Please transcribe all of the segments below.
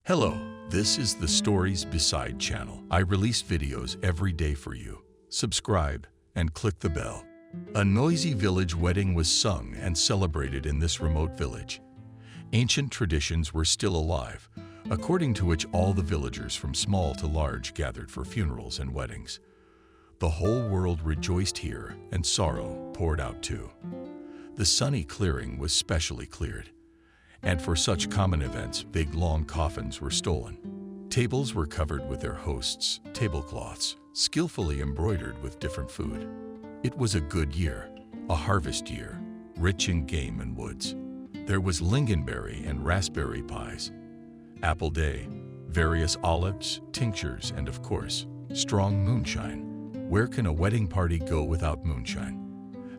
Hello, this is the Stories Beside channel. I release videos every day for you. Subscribe and click the bell. A noisy village wedding was sung and celebrated in this remote village. Ancient traditions were still alive, according to which all the villagers from small to large gathered for funerals and weddings. The whole world rejoiced here, and sorrow poured out too. The sunny clearing was specially cleared, and for such common events, big long coffins were stolen. Tables were covered with their hosts' tablecloths, skillfully embroidered with different food. It was a good year, a harvest year, rich in game and woods. There was lingonberry and raspberry pies, apple day, various olives, tinctures, and of course, strong moonshine. Where can a wedding party go without moonshine?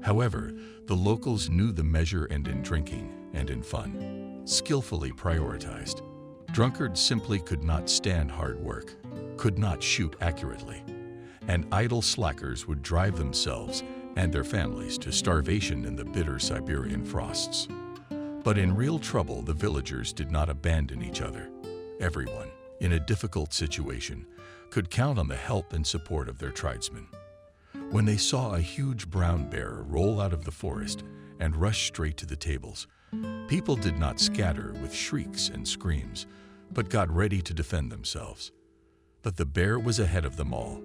However, the locals knew the measure, and in drinking and in fun, skillfully prioritized. Drunkards simply could not stand hard work, could not shoot accurately, and idle slackers would drive themselves and their families to starvation in the bitter Siberian frosts. But in real trouble, the villagers did not abandon each other. Everyone, in a difficult situation, could count on the help and support of their tribesmen. When they saw a huge brown bear roll out of the forest and rush straight to the tables, people did not scatter with shrieks and screams, but got ready to defend themselves. But the bear was ahead of them all.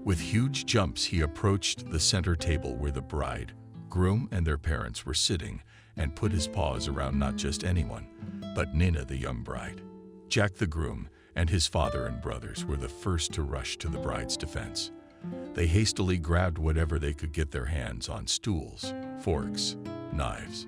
With huge jumps, he approached the center table where the bride, groom, and their parents were sitting, and put his paws around not just anyone, but Nina, the young bride. Jack, the groom, and his father and brothers were the first to rush to the bride's defense. They hastily grabbed whatever they could get their hands on: stools, forks, knives.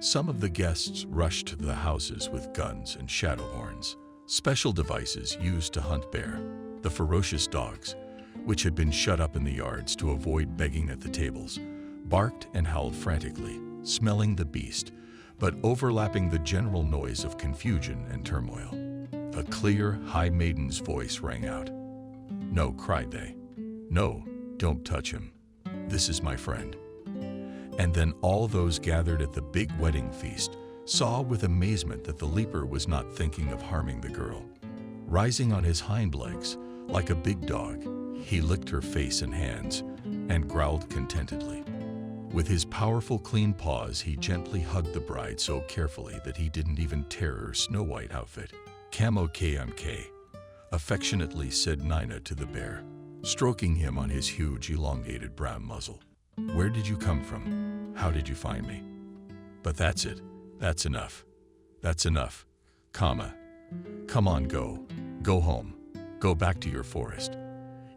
Some of the guests rushed to the houses with guns and shadow horns, special devices used to hunt bear. The ferocious dogs, which had been shut up in the yards to avoid begging at the tables, barked and howled frantically, smelling the beast, but overlapping the general noise of confusion and turmoil. A clear, high maiden's voice rang out. "No," cried they. "No, don't touch him. This is my friend." And then all those gathered at the big wedding feast saw with amazement that the leaper was not thinking of harming the girl. Rising on his hind legs, like a big dog, he licked her face and hands and growled contentedly. With his powerful, clean paws, he gently hugged the bride so carefully that he didn't even tear her snow-white outfit. "Camo KMK," affectionately said Nina to the bear, stroking him on his huge, elongated brown muzzle. "Where did you come from? How did you find me? But that's it. That's enough. That's enough. Come on, go home. Go back to your forest.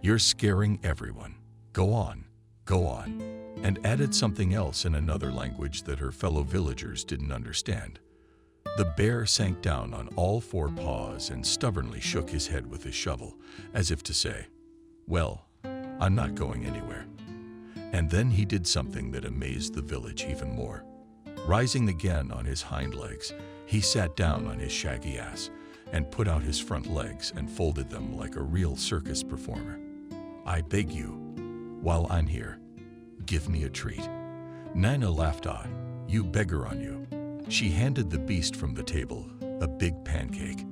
You're scaring everyone. Go on, and added something else in another language that her fellow villagers didn't understand. The bear sank down on all four paws and stubbornly shook his head with his shovel, as if to say, "Well, I'm not going anywhere." And then he did something that amazed the village even more. Rising again on his hind legs, he sat down on his shaggy ass and put out his front legs and folded them like a real circus performer. "I beg you, while I'm here, give me a treat." Nina laughed out. "You beggar on you." She handed the beast from the table a big pancake.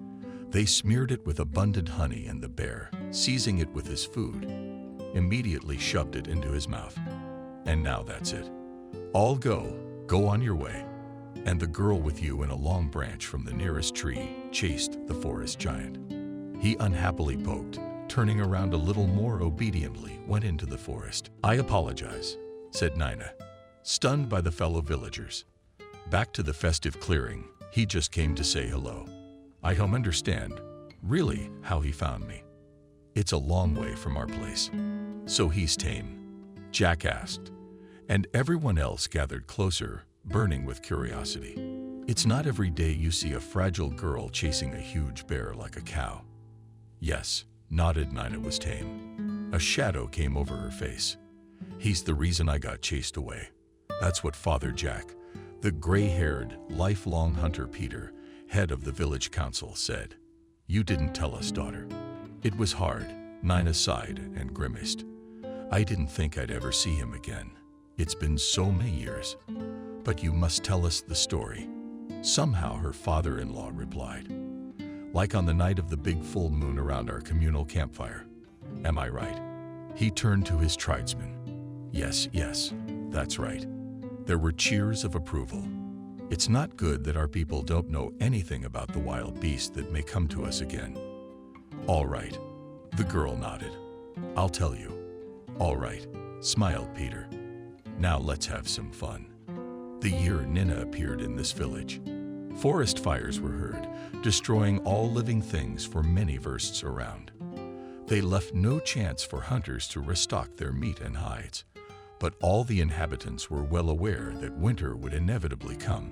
They smeared it with abundant honey, and the bear, seizing it with his food, immediately shoved it into his mouth. "And now that's it. All go on your way." And the girl with you in a long branch from the nearest tree chased the forest giant. He unhappily poked, turning around a little more obediently, went into the forest. "I apologize," said Nina, stunned by the fellow villagers. Back to the festive clearing, he just came to say hello. "I don't understand, really, how he found me. It's a long way from our place." "So he's tame?" Jack asked, and everyone else gathered closer, burning with curiosity. "It's not every day you see a fragile girl chasing a huge bear like a cow." "Yes," nodded Nina, "was tame." A shadow came over her face. "He's the reason I got chased away." That's what Father Jack, the gray-haired, lifelong hunter Peter, head of the village council, said. "You didn't tell us, daughter." "It was hard," Nina sighed and grimaced. "I didn't think I'd ever see him again. It's been so many years. But you must tell us the story." Somehow her father-in-law replied, like on the night of the big full moon around our communal campfire. Am I right? He turned to his tribesmen. Yes, yes, that's right. There were cheers of approval. It's not good that our people don't know anything about the wild beast that may come to us again. All right, the girl nodded. I'll tell you. All right, smiled Peter. Now let's have some fun. The year Nina appeared in this village, forest fires were heard, destroying all living things for many versts around. They left no chance for hunters to restock their meat and hides, but all the inhabitants were well aware that winter would inevitably come.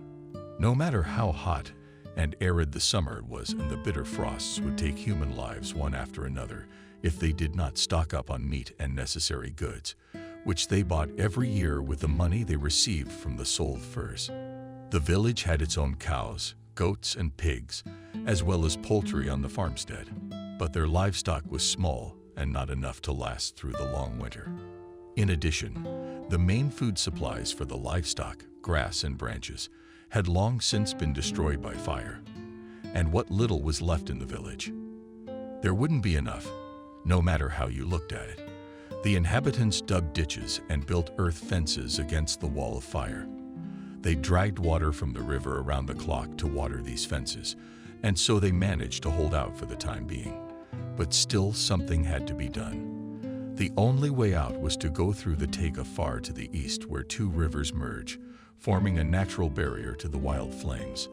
No matter how hot and arid the summer was, and the bitter frosts would take human lives one after another if they did not stock up on meat and necessary goods, which they bought every year with the money they received from the sold furs. The village had its own cows, goats, and pigs, as well as poultry on the farmstead, but their livestock was small and not enough to last through the long winter. In addition, the main food supplies for the livestock, grass and branches, had long since been destroyed by fire, and what little was left in the village, there wouldn't be enough, no matter how you looked at it. The inhabitants dug ditches and built earth fences against the wall of fire. They dragged water from the river around the clock to water these fences, and so they managed to hold out for the time being. But still something had to be done. The only way out was to go through the taiga far to the east, where two rivers merge, forming a natural barrier to the wild flames.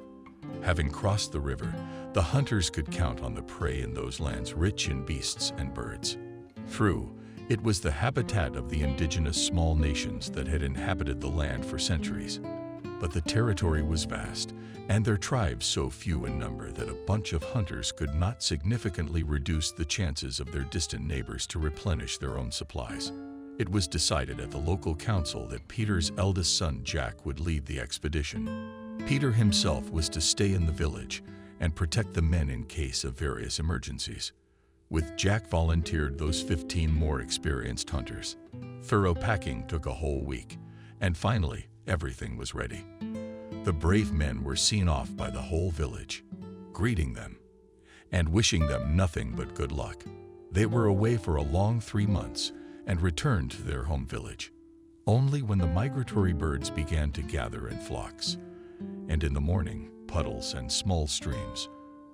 Having crossed the river, the hunters could count on the prey in those lands rich in beasts and birds. True, it was the habitat of the indigenous small nations that had inhabited the land for centuries. But the territory was vast, and their tribes so few in number that a bunch of hunters could not significantly reduce the chances of their distant neighbors to replenish their own supplies. It was decided at the local council that Peter's eldest son Jack would lead the expedition. Peter himself was to stay in the village and protect the men in case of various emergencies. With Jack volunteered those 15 more experienced hunters. Thorough packing took a whole week, and finally, everything was ready. The brave men were seen off by the whole village, greeting them and wishing them nothing but good luck. They were away for a long 3 months and returned to their home village only when the migratory birds began to gather in flocks, and in the morning, puddles and small streams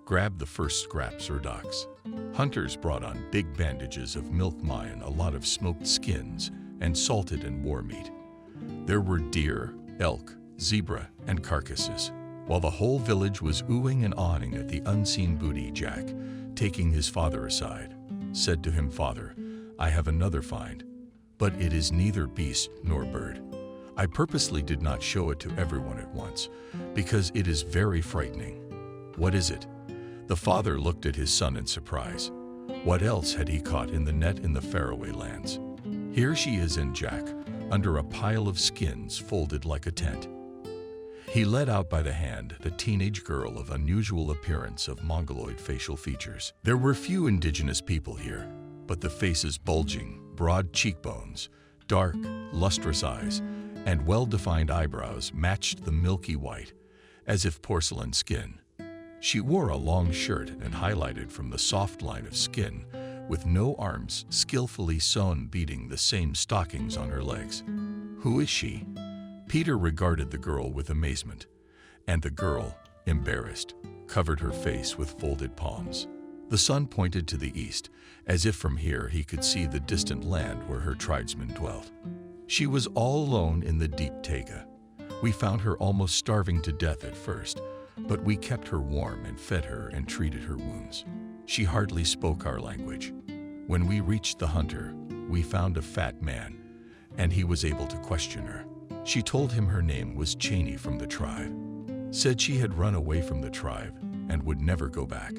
grabbed the first scraps or docks. Hunters brought on big bandages of milk mine, a lot of smoked skins, and salted and war meat. There were deer, elk, zebra, and carcasses. While the whole village was oohing and awing at the unseen booty, Jack, taking his father aside, said to him, "Father, I have another find, but it is neither beast nor bird. I purposely did not show it to everyone at once, because it is very frightening." "What is it?" The father looked at his son in surprise. What else had he caught in the net in the faraway lands? "Here she is in Jack, under a pile of skins folded like a tent." He led out by the hand the teenage girl of unusual appearance of mongoloid facial features. There were few indigenous people here, but the faces bulging, broad cheekbones, dark, lustrous eyes, and well-defined eyebrows matched the milky white, as if porcelain skin. She wore a long shirt and highlighted from the soft line of skin, with no arms skillfully sewn beading the same stockings on her legs. "Who is she?" Peter regarded the girl with amazement, and the girl, embarrassed, covered her face with folded palms. The son pointed to the east, as if from here he could see the distant land where her tribesmen dwelt. "She was all alone in the deep taiga. We found her almost starving to death at first, but we kept her warm and fed her and treated her wounds. She hardly spoke our language. When we reached the hunter, we found a fat man, and he was able to question her. She told him her name was Cheney from the tribe. Said she had run away from the tribe and would never go back.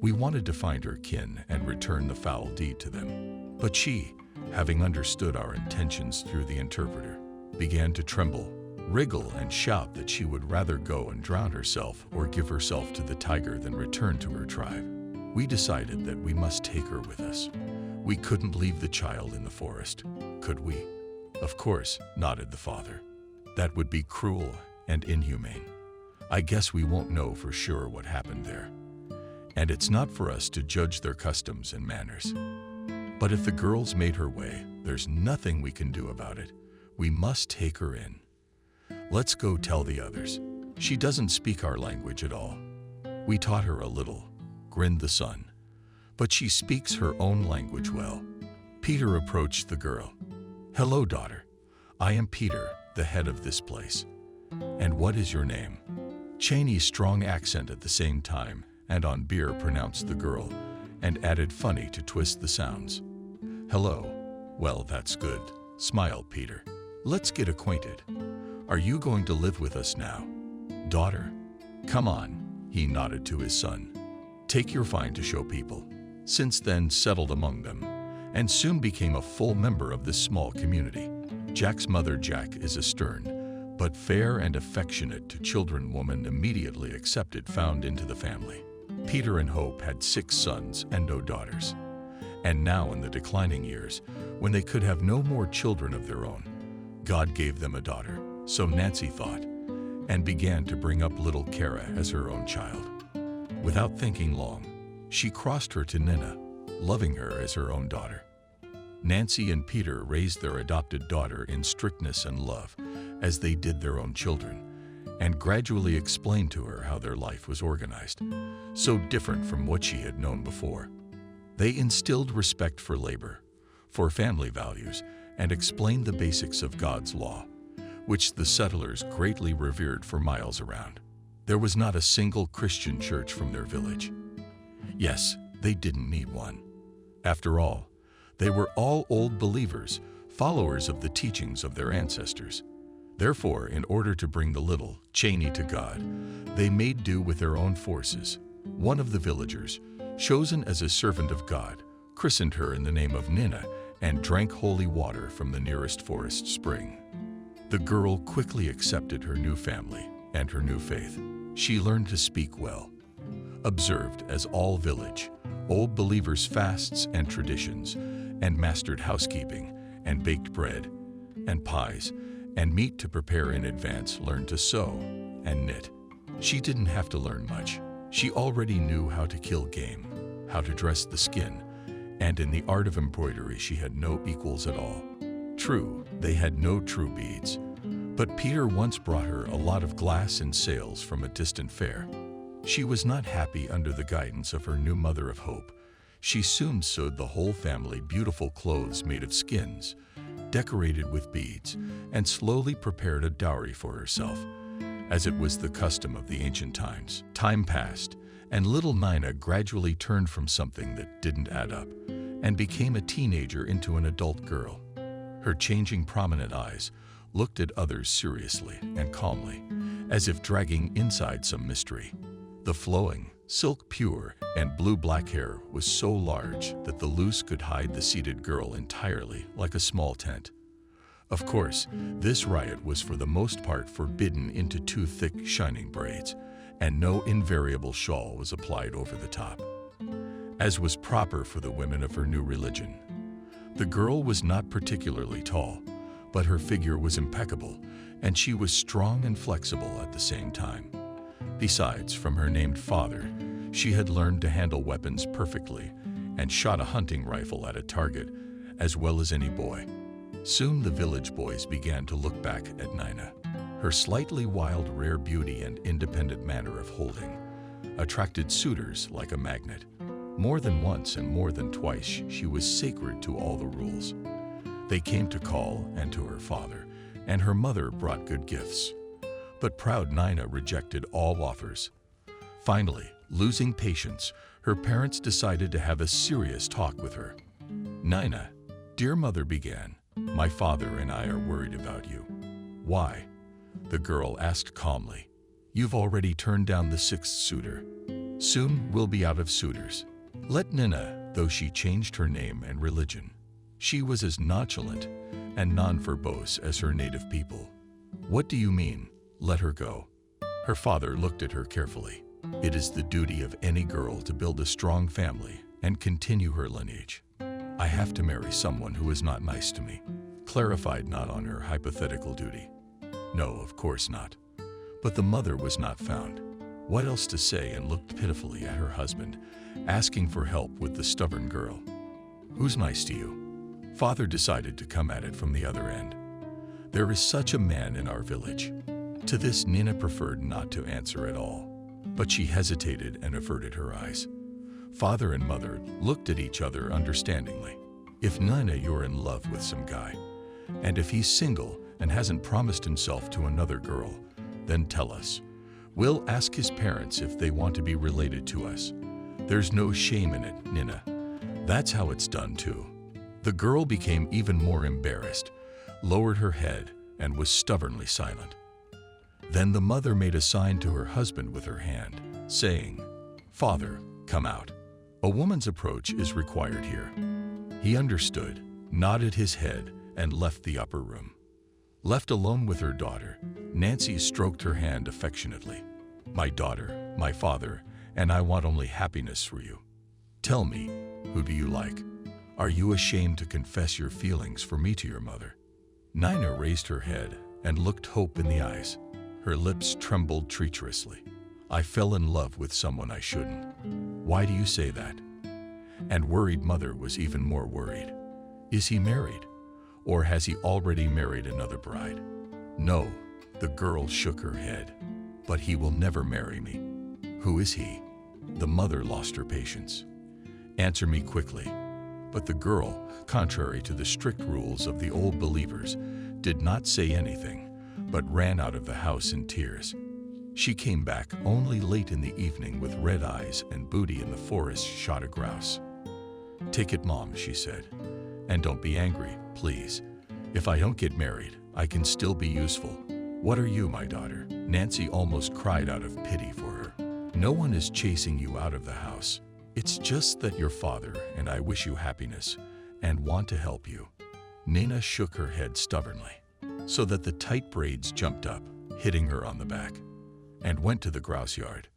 We wanted to find her kin and return the foul deed to them. But she, having understood our intentions through the interpreter, began to tremble, wriggle, and shout that she would rather go and drown herself or give herself to the tiger than return to her tribe. We decided that we must take her with us. We couldn't leave the child in the forest, could we?" "Of course," nodded the father. "That would be cruel and inhumane. I guess we won't know for sure what happened there. and it's not for us to judge their customs and manners. But if the girl's made her way, there's nothing we can do about it. We must take her in. Let's go tell the others. She doesn't speak our language at all. We taught her a little, grinned the son, but she speaks her own language well. Peter approached the girl. Hello, daughter. I am Peter, the head of this place. And what is your name? Cheney's strong accent at the same time and on beer pronounced the girl and added funny to twist the sounds. Hello. Well, that's good, smiled Peter. Let's get acquainted. Are you going to live with us now? Daughter, come on, he nodded to his son. Take your find to show people. Since then settled among them, and soon became a full member of this small community. Jack's mother, Jack, is a stern, but fair and affectionate to children woman immediately accepted found into the family. Peter and Hope had 6 sons and no daughters. And now in the declining years, when they could have no more children of their own, God gave them a daughter, so Nancy thought, and began to bring up little Kara as her own child. Without thinking long, she crossed her to Nina, loving her as her own daughter. Nancy and Peter raised their adopted daughter in strictness and love, as they did their own children, and gradually explained to her how their life was organized, so different from what she had known before. They instilled respect for labor, for family values, and explained the basics of God's law, which the settlers greatly revered for miles around. There was not a single Christian church from their village. Yes, they didn't need one. After all, they were all old believers, followers of the teachings of their ancestors. Therefore, in order to bring the little Cheney to God, they made do with their own forces. One of the villagers, chosen as a servant of God, christened her in the name of Nina and drank holy water from the nearest forest spring. The girl quickly accepted her new family and her new faith. She learned to speak well, observed, as all village, old believers, fasts and traditions, and mastered housekeeping and baked bread and pies and meat to prepare in advance, learned to sew and knit. She didn't have to learn much. She already knew how to kill game, how to dress the skin, and in the art of embroidery she had no equals at all. True, they had no true beads, but Peter once brought her a lot of glass and sails from a distant fair. She was not happy under the guidance of her new mother of hope. She soon sewed the whole family beautiful clothes made of skins, decorated with beads, and slowly prepared a dowry for herself, as it was the custom of the ancient times. Time passed, and little Nina gradually turned from something that didn't add up and became a teenager into an adult girl. Her changing prominent eyes looked at others seriously and calmly, as if dragging inside some mystery. The flowing, silk pure, and blue-black hair was so large that the loose could hide the seated girl entirely, like a small tent. Of course, this riot was for the most part forbidden into 2 thick, shining braids, and no invariable shawl was applied over the top, as was proper for the women of her new religion. The girl was not particularly tall, but her figure was impeccable, and she was strong and flexible at the same time. Besides, from her named father, she had learned to handle weapons perfectly and shot a hunting rifle at a target as well as any boy. Soon the village boys began to look back at Nina. Her slightly wild, rare beauty and independent manner of holding attracted suitors like a magnet. More than once and more than twice, she was sacred to all the rules. They came to call and to her father, and her mother brought good gifts. But proud Nina rejected all offers. Finally, losing patience, her parents decided to have a serious talk with her. Nina, dear mother began, my father and I are worried about you. Why? The girl asked calmly. You've already turned down the 6th suitor. Soon we'll be out of suitors. Let Nina, though she changed her name and religion. She was as nonchalant and non-verbose as her native people. What do you mean? Let her go. Her father looked at her carefully. It is the duty of any girl to build a strong family and continue her lineage. I have to marry someone who is not nice to me. Clarified not on her hypothetical duty. No, of course not. But the mother was not found. what else to say and looked pitifully at her husband, asking for help with the stubborn girl. Who's nice to you? Father decided to come at it from the other end. There is such a man in our village. To this, Nina preferred not to answer at all, but she hesitated and averted her eyes. Father and mother looked at each other understandingly. If Nina, you're in love with some guy, and if he's single and hasn't promised himself to another girl, then tell us. We'll ask his parents if they want to be related to us. There's no shame in it, Nina. That's how it's done too. The girl became even more embarrassed, lowered her head, and was stubbornly silent. Then the mother made a sign to her husband with her hand, saying, "Father, come out. A woman's approach is required here." He understood, nodded his head, and left the upper room. Left alone with her daughter, Nancy stroked her hand affectionately. "My daughter, my father, and I want only happiness for you. Tell me, who do you like? Are you ashamed to confess your feelings for me to your mother?" Nina raised her head and looked hope in the eyes. Her lips trembled treacherously. "I fell in love with someone I shouldn't." "Why do you say that?" And worried mother was even more worried. "Is he married? Or has he already married another bride?" "No," the girl shook her head. "But he will never marry me." "Who is he?" The mother lost her patience. "Answer me quickly." But the girl, contrary to the strict rules of the old believers, did not say anything, but ran out of the house in tears. She came back only late in the evening with red eyes, and Booty in the forest shot a grouse. "Take it, Mom," she said. "And don't be angry, please. If I don't get married, I can still be useful." "What are you, my daughter?" Nancy almost cried out of pity for her. "No one is chasing you out of the house. It's just that your father and I wish you happiness and want to help you." Nina shook her head stubbornly, so that the tight braids jumped up, hitting her on the back, and went to the grouse yard.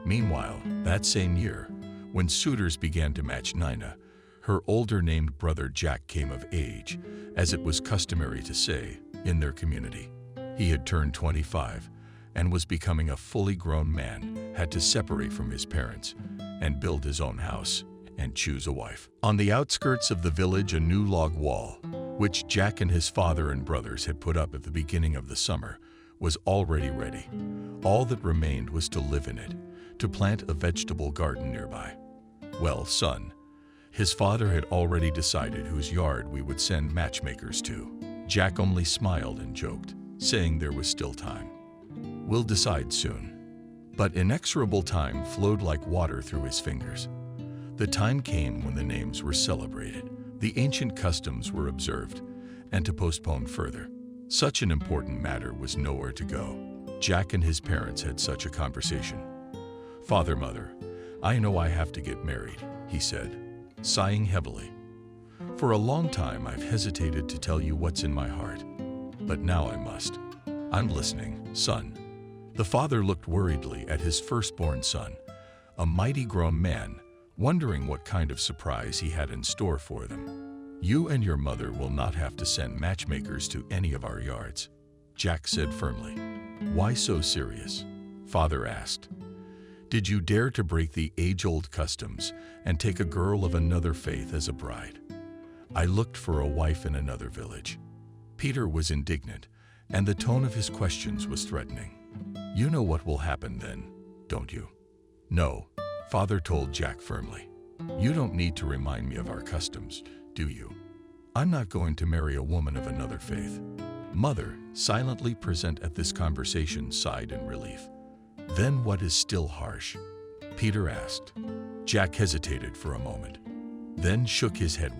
Meanwhile, that same year, when suitors began to match Nina, her older named brother Jack came of age, as it was customary to say, in their community. He had turned 25 and was becoming a fully grown man, had to separate from his parents and build his own house and choose a wife. On the outskirts of the village, a new log wall, which Jack and his father and brothers had put up at the beginning of the summer, was already ready. All that remained was to live in it, to plant a vegetable garden nearby. "Well, son," his father had already decided whose yard we would send matchmakers to. Jack only smiled and joked, saying there was still time. "We'll decide soon." But inexorable time flowed like water through his fingers. The time came when the names were celebrated, the ancient customs were observed, and to postpone further. Such an important matter was nowhere to go. Jack and his parents had such a conversation. "Father, mother, I know I have to get married," he said, sighing heavily. "For a long time I've hesitated to tell you what's in my heart, but now I must. I'm listening, son." The father looked worriedly at his firstborn son, a mighty grown man, wondering what kind of surprise he had in store for them. "You and your mother will not have to send matchmakers to any of our yards," Jack said firmly. "Why so serious?" Father asked. "Did you dare to break the age-old customs and take a girl of another faith as a bride?" "I looked for a wife in another village." Peter was indignant, and the tone of his questions was threatening. "You know what will happen then, don't you?" "No," Father told Jack firmly. "You don't need to remind me of our customs, do you? I'm not going to marry a woman of another faith." Mother, silently present at this conversation, sighed in relief. "Then what is still harsh?" Peter asked. Jack hesitated for a moment, then shook his head.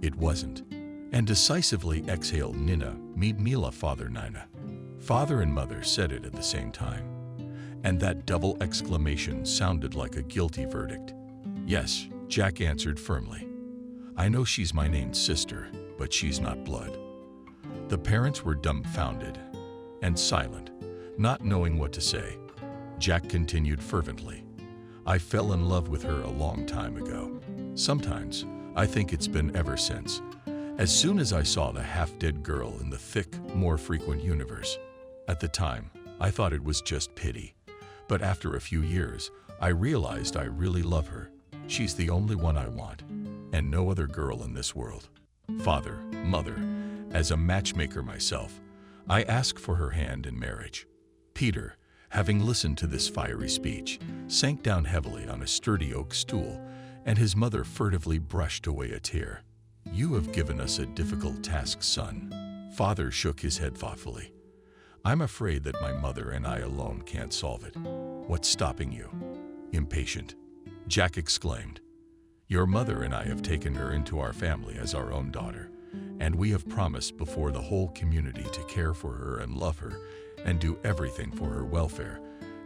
It wasn't. And decisively exhaled. "Nina, meet Mila, Father Nina." Father and mother said it at the same time, and that double exclamation sounded like a guilty verdict. "Yes," Jack answered firmly. "I know she's my named sister, but she's not blood." The parents were dumbfounded and silent, not knowing what to say. Jack continued fervently. "I fell in love with her a long time ago. Sometimes I think it's been ever since. As soon as I saw the half-dead girl in the thick, more frequent universe. At the time, I thought it was just pity. But after a few years, I realized I really love her. She's the only one I want, and no other girl in this world. Father, mother, as a matchmaker myself, I ask for her hand in marriage." Peter, having listened to this fiery speech, sank down heavily on a sturdy oak stool, and his mother furtively brushed away a tear. "You have given us a difficult task, son." Father shook his head thoughtfully. "I'm afraid that my mother and I alone can't solve it." "What's stopping you?" Impatient, Jack exclaimed. "Your mother and I have taken her into our family as our own daughter, and we have promised before the whole community to care for her and love her and do everything for her welfare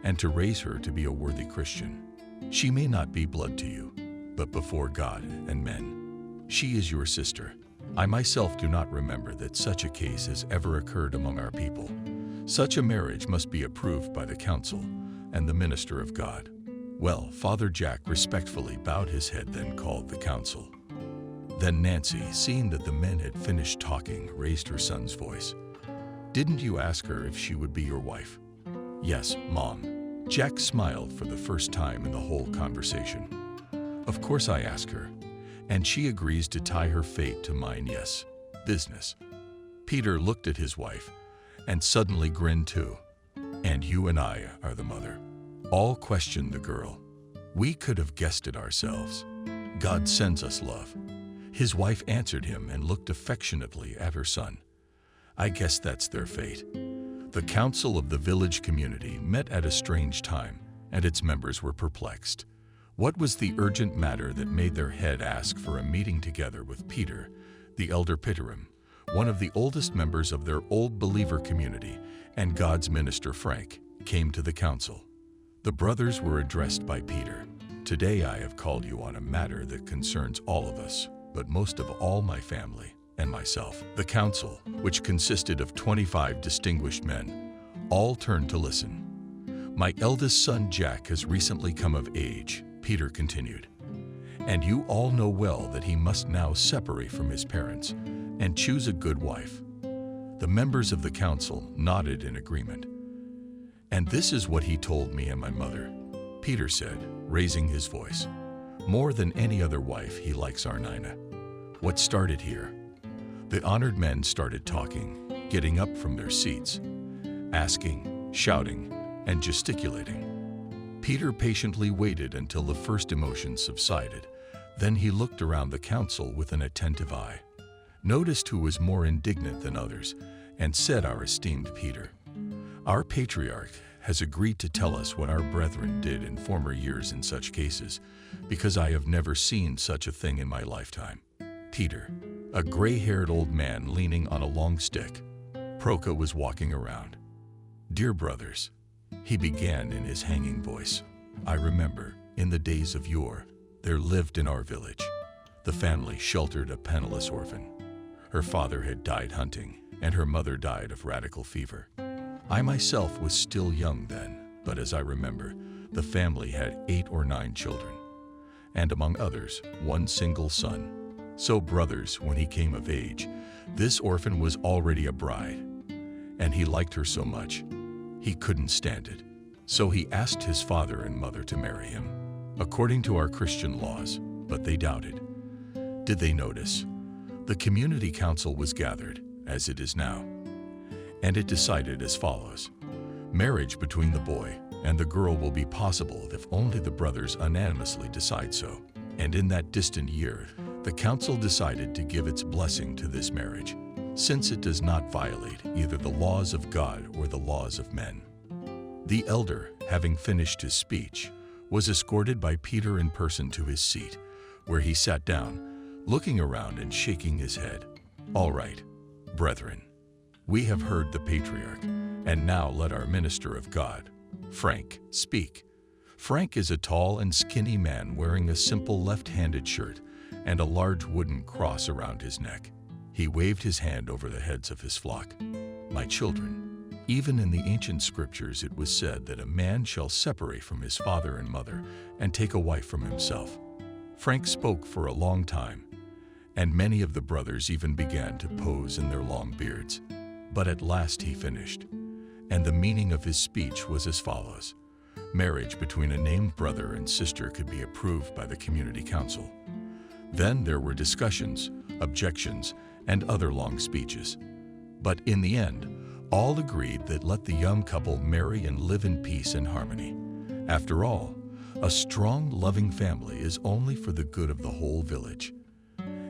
and to raise her to be a worthy Christian. She may not be blood to you, but before God and men, she is your sister. I myself do not remember that such a case has ever occurred among our people. Such a marriage must be approved by the council and the minister of God." Well, Father Jack respectfully bowed his head, then called the council. Then Nancy, seeing that the men had finished talking, raised her son's voice. "Didn't you ask her if she would be your wife?" "Yes, Mom." Jack smiled for the first time in the whole conversation. "Of course I ask her, and she agrees to tie her fate to mine, yes. Business." Peter looked at his wife and suddenly grinned too. "And you and I are the mother." All questioned the girl. "We could have guessed it ourselves. God sends us love." His wife answered him and looked affectionately at her son. "I guess that's their fate." The council of the village community met at a strange time, and its members were perplexed. What was the urgent matter that made their head ask for a meeting together with Peter, the elder Piterim, one of the oldest members of their Old Believer community, and God's minister Frank, came to the council. The brothers were addressed by Peter. "Today I have called you on a matter that concerns all of us, but most of all my family and myself." The council, which consisted of 25 distinguished men, all turned to listen. "My eldest son Jack has recently come of age," Peter continued, "and you all know well that he must now separate from his parents and choose a good wife." The members of the council nodded in agreement. "And this is what he told me and my mother," Peter said, raising his voice. "More than any other wife, he likes our Nina." What started here? The honored men started talking, getting up from their seats, asking, shouting, and gesticulating. Peter patiently waited until the first emotion subsided. Then he looked around the council with an attentive eye, noticed who was more indignant than others, and said, "Our esteemed Peter, our patriarch has agreed to tell us what our brethren did in former years in such cases, because I have never seen such a thing in my lifetime." Peter, a gray-haired old man leaning on a long stick, Proka, was walking around. "Dear brothers," he began in his hanging voice, "I remember, in the days of yore, there lived in our village. The family sheltered a penniless orphan. Her father had died hunting, and her mother died of radical fever. I myself was still young then, but as I remember, the family had 8 or 9 children, and among others, one single son. So, brothers, when he came of age, this orphan was already a bride, and he liked her so much, he couldn't stand it. So he asked his father and mother to marry him, according to our Christian laws, but they doubted. Did they notice? The community council was gathered, as it is now, and it decided as follows. Marriage between the boy and the girl will be possible if only the brothers unanimously decide so. And in that distant year, the council decided to give its blessing to this marriage, since it does not violate either the laws of God or the laws of men. The elder, having finished his speech, was escorted by Peter in person to his seat, where he sat down, looking around and shaking his head. All right, brethren, we have heard the patriarch, and now let our minister of God, Frank, speak. Frank is a tall and skinny man wearing a simple left-handed shirt and a large wooden cross around his neck. He waved his hand over the heads of his flock. My children, even in the ancient scriptures it was said that a man shall separate from his father and mother and take a wife from himself. Frank spoke for a long time, and many of the brothers even began to pose in their long beards. But at last he finished, and the meaning of his speech was as follows. Marriage between a named brother and sister could be approved by the community council. Then there were discussions, objections, and other long speeches. But in the end, all agreed that let the young couple marry and live in peace and harmony. After all, a strong, loving family is only for the good of the whole village.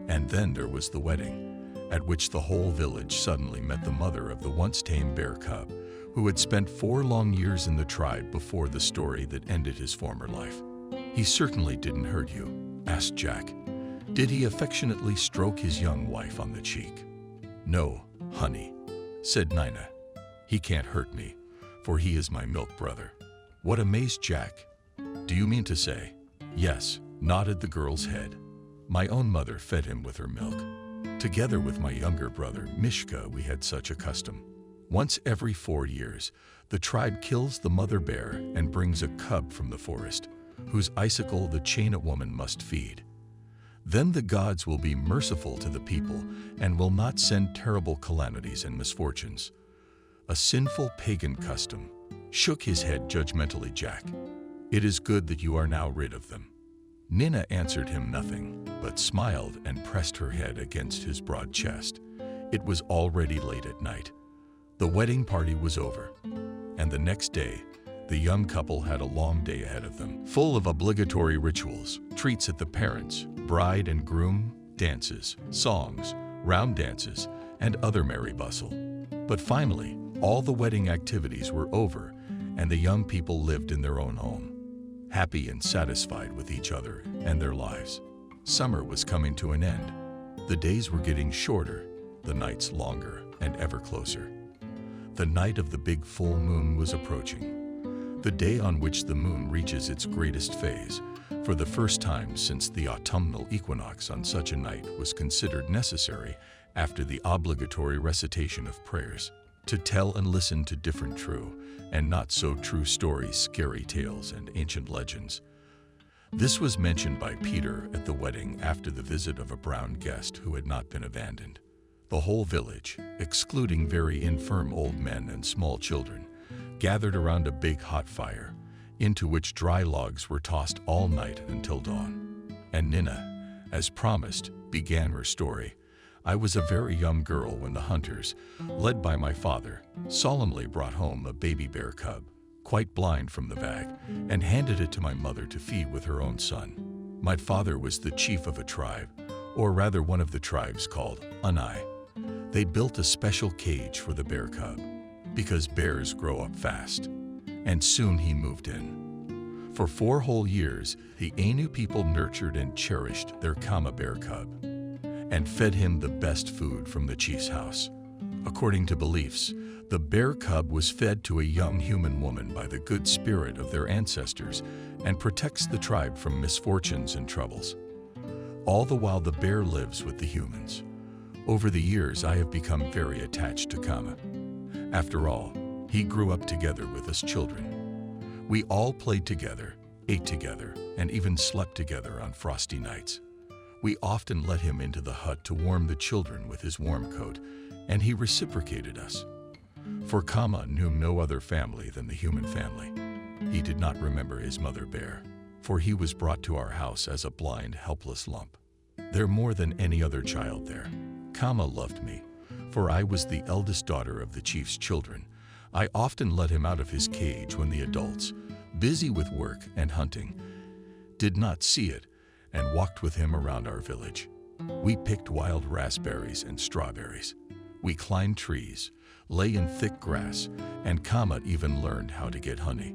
And then there was the wedding, at which the whole village suddenly met the mother of the once tame bear cub, who had spent 4 long years in the tribe before the story that ended his former life. "He certainly didn't hurt you?" asked Jack. "Did he affectionately stroke his young wife on the cheek?" "No, honey," said Nina. "He can't hurt me, for he is my milk brother." What amazed Jack. "Do you mean to say?" "Yes," nodded the girl's head. "My own mother fed him with her milk. Together with my younger brother, Mishka, we had such a custom. Once every 4 years, the tribe kills the mother bear and brings a cub from the forest, whose icicle the Chaina woman must feed. Then the gods will be merciful to the people and will not send terrible calamities and misfortunes. A sinful pagan custom," shook his head judgmentally Jack. "It is good that you are now rid of them." Nina answered him nothing, but smiled and pressed her head against his broad chest. It was already late at night. The wedding party was over, and the next day, the young couple had a long day ahead of them, full of obligatory rituals, treats at the parents, bride and groom, dances, songs, round dances, and other merry bustle. But finally, all the wedding activities were over, and the young people lived in their own home, happy and satisfied with each other and their lives. Summer was coming to an end. The days were getting shorter, the nights longer and ever closer. The night of the big full moon was approaching, the day on which the moon reaches its greatest phase. For the first time since the autumnal equinox, on such a night was considered necessary, after the obligatory recitation of prayers, to tell and listen to different true and not so true stories, scary tales, and ancient legends. This was mentioned by Peter at the wedding after the visit of a brown guest who had not been abandoned. The whole village, excluding very infirm old men and small children, gathered around a big hot fire, into which dry logs were tossed all night until dawn. And Nina, as promised, began her story. "I was a very young girl when the hunters, led by my father, solemnly brought home a baby bear cub, quite blind from the bag, and handed it to my mother to feed with her own son. My father was the chief of a tribe, or rather one of the tribes called Anai. They built a special cage for the bear cub, because bears grow up fast, and soon he moved in. For 4 whole years, the Ainu people nurtured and cherished their Kama bear cub, and fed him the best food from the chief's house. According to beliefs, the bear cub was fed to a young human woman by the good spirit of their ancestors and protects the tribe from misfortunes and troubles. All the while the bear lives with the humans. Over the years, I have become very attached to Kama. After all, he grew up together with us children. We all played together, ate together, and even slept together on frosty nights. We often let him into the hut to warm the children with his warm coat, and he reciprocated us. For Kama knew no other family than the human family. He did not remember his mother bear, for he was brought to our house as a blind, helpless lump. There more than any other child there. Kama loved me, for I was the eldest daughter of the chief's children. I often let him out of his cage when the adults, busy with work and hunting, did not see it, and walked with him around our village. We picked wild raspberries and strawberries. We climbed trees, lay in thick grass, and Kama even learned how to get honey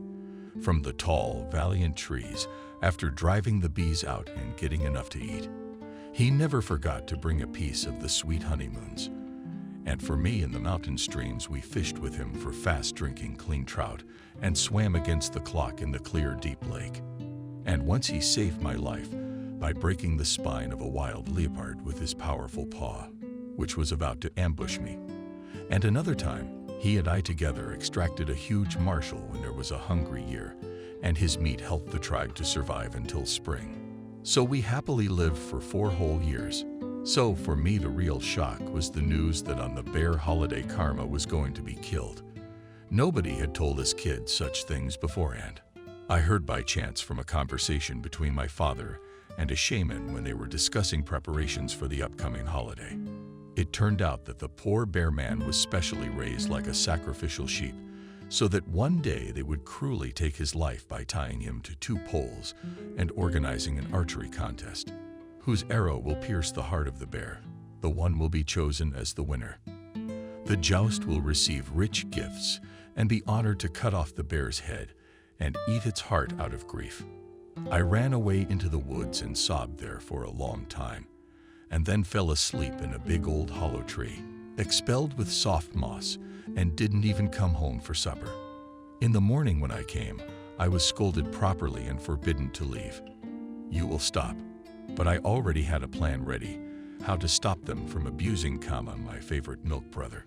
from the tall, valiant trees after driving the bees out and getting enough to eat. He never forgot to bring a piece of the sweet honeymoons. And for me, in the mountain streams, we fished with him for fast-drinking clean trout and swam against the clock in the clear, deep lake. And once he saved my life by breaking the spine of a wild leopard with his powerful paw, which was about to ambush me. And another time, he and I together extracted a huge marshal when there was a hungry year, and his meat helped the tribe to survive until spring. So we happily lived for 4 whole years. So for me, the real shock was the news that on the bear holiday, Karma was going to be killed. Nobody had told us kids such things beforehand. I heard by chance from a conversation between my father and a shaman when they were discussing preparations for the upcoming holiday. It turned out that the poor bear man was specially raised like a sacrificial sheep, so that one day they would cruelly take his life by tying him to two poles and organizing an archery contest. Whose arrow will pierce the heart of the bear, the one will be chosen as the winner. The joust will receive rich gifts and be honored to cut off the bear's head and eat its heart out of grief. I ran away into the woods and sobbed there for a long time, and then fell asleep in a big old hollow tree, expelled with soft moss, and didn't even come home for supper. In the morning when I came, I was scolded properly and forbidden to leave. You will stop. But I already had a plan ready, how to stop them from abusing Kama, my favorite milk brother.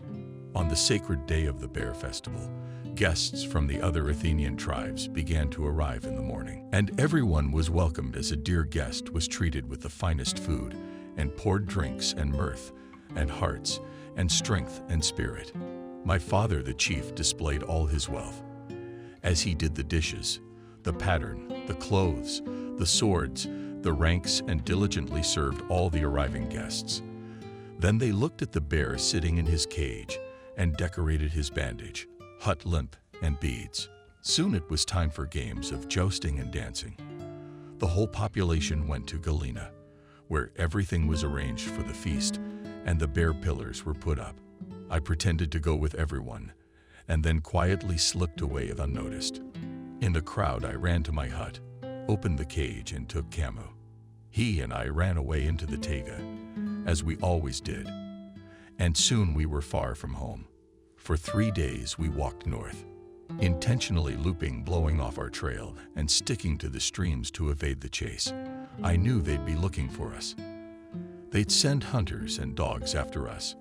On the sacred day of the bear festival, guests from the other Athenian tribes began to arrive in the morning, and everyone was welcomed as a dear guest was treated with the finest food and poured drinks and mirth and hearts and strength and spirit. My father, the chief, displayed all his wealth. As he did the dishes, the pattern, the clothes, the swords, the ranks, and diligently served all the arriving guests. Then they looked at the bear sitting in his cage and decorated his bandage, hut limp, and beads. Soon it was time for games of jousting and dancing. The whole population went to Galena, where everything was arranged for the feast and the bear pillars were put up. I pretended to go with everyone and then quietly slipped away unnoticed. In the crowd, I ran to my hut, opened the cage, and took Camu. He and I ran away into the taiga, as we always did, and soon we were far from home. For 3 days we walked north, intentionally looping, blowing off our trail, and sticking to the streams to evade the chase. I knew they'd be looking for us. They'd send hunters and dogs after us,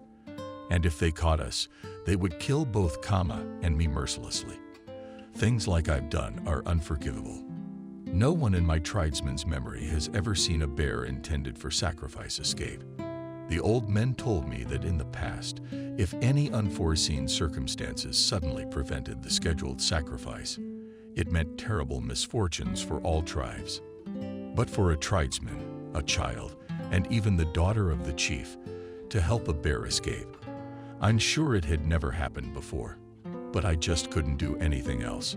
and if they caught us, they would kill both Kama and me mercilessly. Things like I've done are unforgivable. No one in my tribesman's memory has ever seen a bear intended for sacrifice escape. The old men told me that in the past, if any unforeseen circumstances suddenly prevented the scheduled sacrifice, it meant terrible misfortunes for all tribes. But for a tribesman, a child, and even the daughter of the chief, to help a bear escape, I'm sure it had never happened before. But I just couldn't do anything else.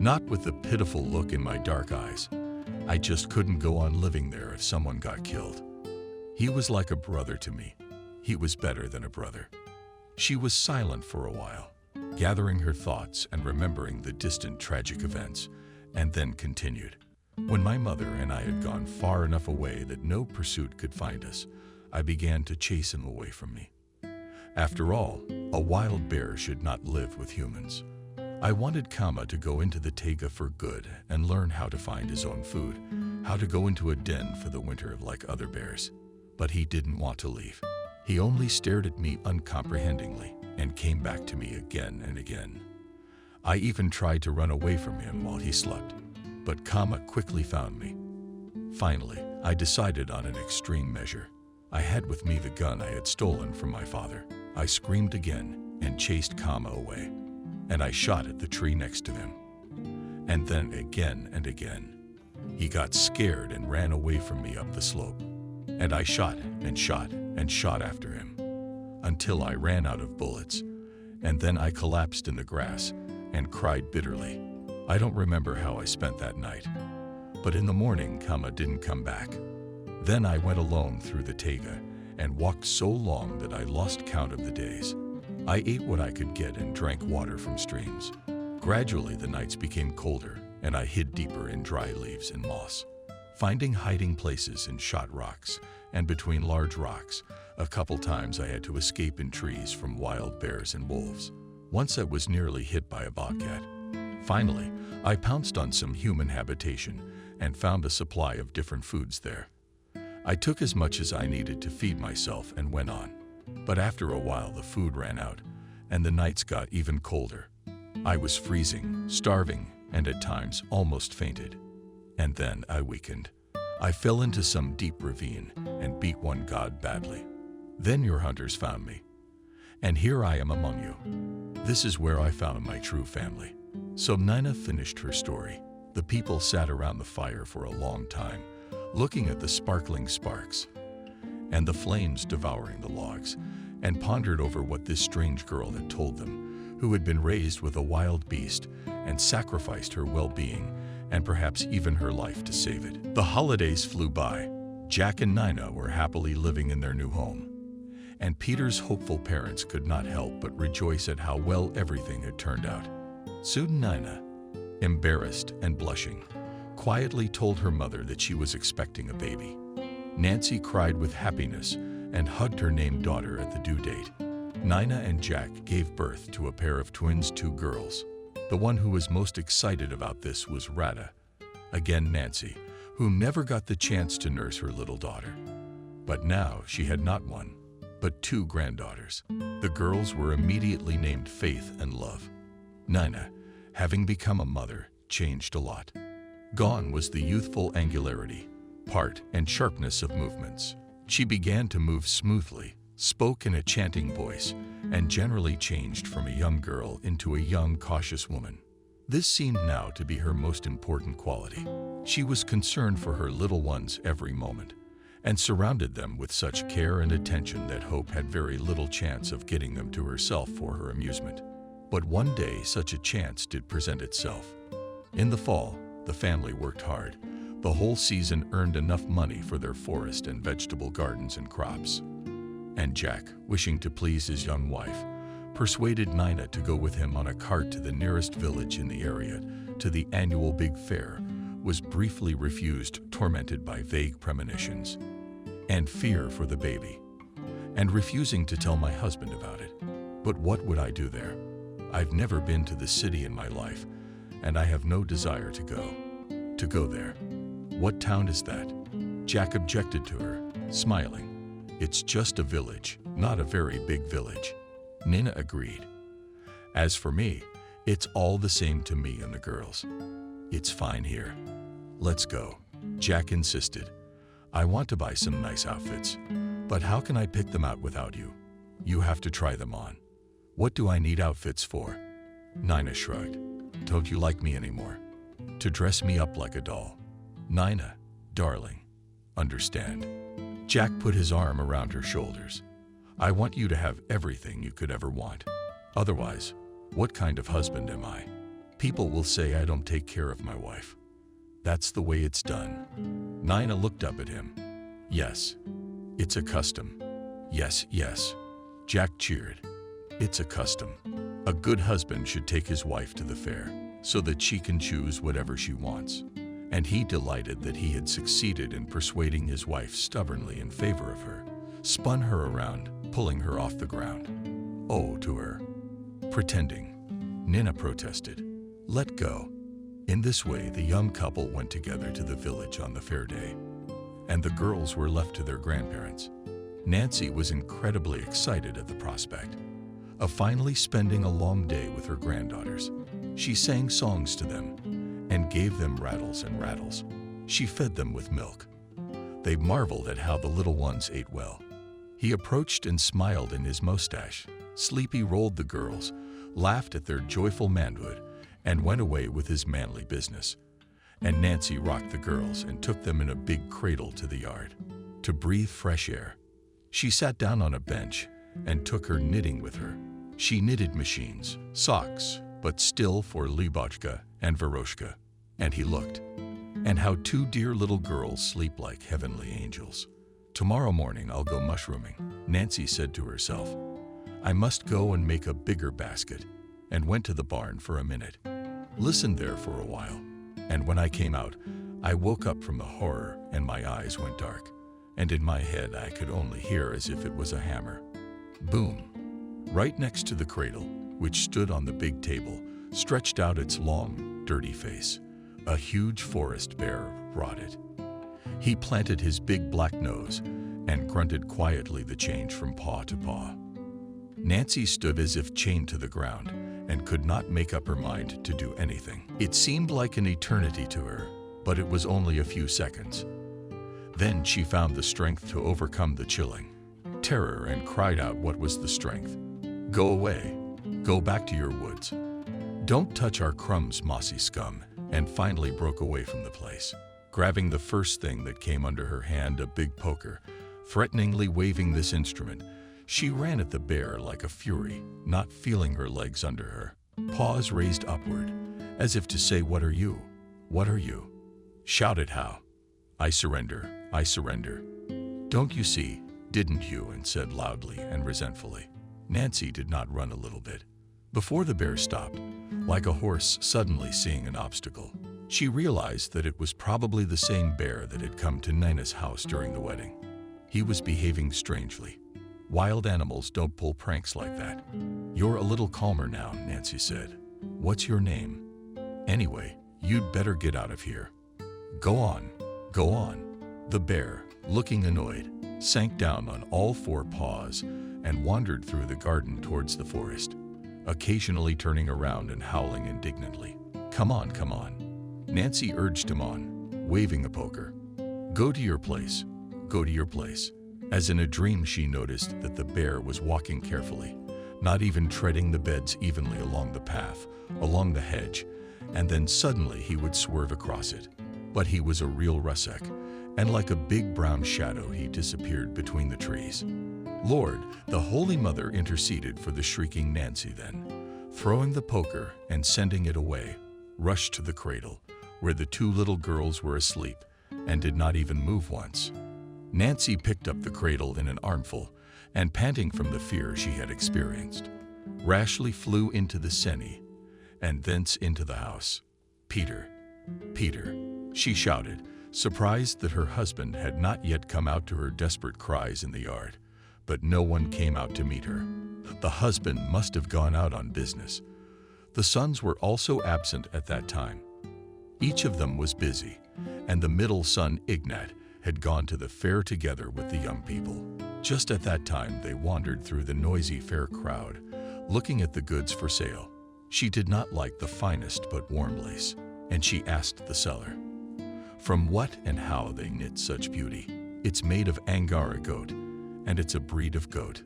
Not with the pitiful look in my dark eyes. I just couldn't go on living there if someone got killed. He was like a brother to me. He was better than a brother. She was silent for a while, gathering her thoughts and remembering the distant tragic events, and then continued. When my mother and I had gone far enough away that no pursuit could find us, I began to chase him away from me. After all, a wild bear should not live with humans. I wanted Kama to go into the taiga for good and learn how to find his own food, how to go into a den for the winter like other bears. But he didn't want to leave. He only stared at me uncomprehendingly and came back to me again and again. I even tried to run away from him while he slept, but Kama quickly found me. Finally, I decided on an extreme measure. I had with me the gun I had stolen from my father. I screamed again and chased Kama away, and I shot at the tree next to him. And then again and again. He got scared and ran away from me up the slope, and I shot and shot and shot after him, until I ran out of bullets, and then I collapsed in the grass and cried bitterly. I don't remember how I spent that night, but in the morning Kama didn't come back. Then I went alone through the taiga and walked so long that I lost count of the days. I ate what I could get and drank water from streams. Gradually the nights became colder and I hid deeper in dry leaves and moss, finding hiding places in shot rocks and between large rocks. A couple times I had to escape in trees from wild bears and wolves. Once I was nearly hit by a bobcat. Finally, I pounced on some human habitation and found a supply of different foods there. I took as much as I needed to feed myself and went on. But after a while the food ran out and the nights got even colder. I was freezing, starving, and at times almost fainted. And then I weakened. I fell into some deep ravine and beat one god badly. Then your hunters found me. And here I am among you. This is where I found my true family. So Nina finished her story. The people sat around the fire for a long time, looking at the sparkling sparks and the flames devouring the logs, and pondered over what this strange girl had told them, who had been raised with a wild beast and sacrificed her well-being and perhaps even her life to save it. The holidays flew by. Jack and Nina were happily living in their new home, and Peter's hopeful parents could not help but rejoice at how well everything had turned out. Soon Nina, embarrassed and blushing, quietly told her mother that she was expecting a baby. Nancy cried with happiness and hugged her named daughter at the due date. Nina and Jack gave birth to a pair of twins, 2 girls. The one who was most excited about this was Rada, again Nancy, who never got the chance to nurse her little daughter. But now she had not one, but 2 granddaughters. The girls were immediately named Faith and Love. Nina, having become a mother, changed a lot. Gone was the youthful angularity, part, and sharpness of movements. She began to move smoothly, spoke in a chanting voice, and generally changed from a young girl into a young, cautious woman. This seemed now to be her most important quality. She was concerned for her little ones every moment, and surrounded them with such care and attention that Hope had very little chance of getting them to herself for her amusement. But one day such a chance did present itself. In the fall, the family worked hard. The whole season earned enough money for their forest and vegetable gardens and crops. And Jack, wishing to please his young wife, persuaded Nina to go with him on a cart to the nearest village in the area to the annual big fair, was briefly refused, tormented by vague premonitions and fear for the baby, and refusing to tell my husband about it. But what would I do there? I've never been to the city in my life, and I have no desire to go there. What town is that? Jack objected to her, smiling. It's just a village, not a very big village. Nina agreed. As for me, it's all the same to me and the girls. It's fine here. Let's go. Jack insisted. I want to buy some nice outfits, but how can I pick them out without you? You have to try them on. What do I need outfits for? Nina shrugged. Don't you like me anymore? To dress me up like a doll. Nina, darling, understand. Jack put his arm around her shoulders. I want you to have everything you could ever want. Otherwise, what kind of husband am I? People will say I don't take care of my wife. That's the way it's done. Nina looked up at him. Yes, it's a custom. Yes, yes. Jack cheered. It's a custom. A good husband should take his wife to the fair so that she can choose whatever she wants. And he, delighted that he had succeeded in persuading his wife stubbornly in favor of her, spun her around, pulling her off the ground. Oh, to her. Pretending. Nina protested. Let go. In this way, the young couple went together to the village on the fair day, and the girls were left to their grandparents. Nancy was incredibly excited at the prospect of finally spending a long day with her granddaughters. She sang songs to them and gave them rattles and rattles. She fed them with milk. They marveled at how the little ones ate well. He approached and smiled in his mustache. Sleepy rolled the girls, laughed at their joyful manhood, and went away with his manly business. And Nancy rocked the girls and took them in a big cradle to the yard to breathe fresh air. She sat down on a bench and took her knitting with her. She knitted machines, socks, but still for Libochka and Veroshka. And he looked. And how 2 dear little girls sleep like heavenly angels. Tomorrow morning I'll go mushrooming, Nancy said to herself. I must go and make a bigger basket, and went to the barn for a minute. Listened there for a while, and when I came out, I woke up from the horror and my eyes went dark, and in my head I could only hear as if it was a hammer. Boom! Right next to the cradle, which stood on the big table, stretched out its long, dirty face. A huge forest bear rotted. He planted his big black nose and grunted quietly the change from paw to paw. Nancy stood as if chained to the ground and could not make up her mind to do anything. It seemed like an eternity to her, but it was only a few seconds. Then she found the strength to overcome the chilling terror and cried out what was the strength. Go away. Go back to your woods. Don't touch our crumbs, mossy scum, and finally broke away from the place. Grabbing the first thing that came under her hand, a big poker, threateningly waving this instrument, she ran at the bear like a fury, not feeling her legs under her. Paws raised upward, as if to say, "What are you? What are you?" Shouted How. "I surrender, I surrender." "Don't you see, didn't you?" and said loudly and resentfully. Nancy did not run a little bit. Before the bear stopped, like a horse suddenly seeing an obstacle, she realized that it was probably the same bear that had come to Nina's house during the wedding. He was behaving strangely. Wild animals don't pull pranks like that. "You're a little calmer now," Nancy said. "What's your name? Anyway, you'd better get out of here." "Go on, go on." The bear, looking annoyed, sank down on all four paws and wandered through the garden towards the forest, occasionally turning around and howling indignantly. "Come on, come on." Nancy urged him on, waving a poker. "Go to your place, go to your place." As in a dream, she noticed that the bear was walking carefully, not even treading the beds evenly along the path, along the hedge, and then suddenly he would swerve across it. But he was a real Rusek, and like a big brown shadow he disappeared between the trees. Lord, the Holy Mother interceded for the shrieking Nancy then, throwing the poker and sending it away, rushed to the cradle, where the two little girls were asleep and did not even move once. Nancy picked up the cradle in an armful and, panting from the fear she had experienced, rashly flew into the seny and thence into the house. "Peter, Peter," she shouted, surprised that her husband had not yet come out to her desperate cries in the yard. But no one came out to meet her. The husband must have gone out on business. The sons were also absent at that time. Each of them was busy, and the middle son, Ignat, had gone to the fair together with the young people. Just at that time they wandered through the noisy fair crowd, looking at the goods for sale. She did not like the finest but warm lace, and she asked the seller, "From what and how they knit such beauty?" "It's made of Angora goat, and it's a breed of goat.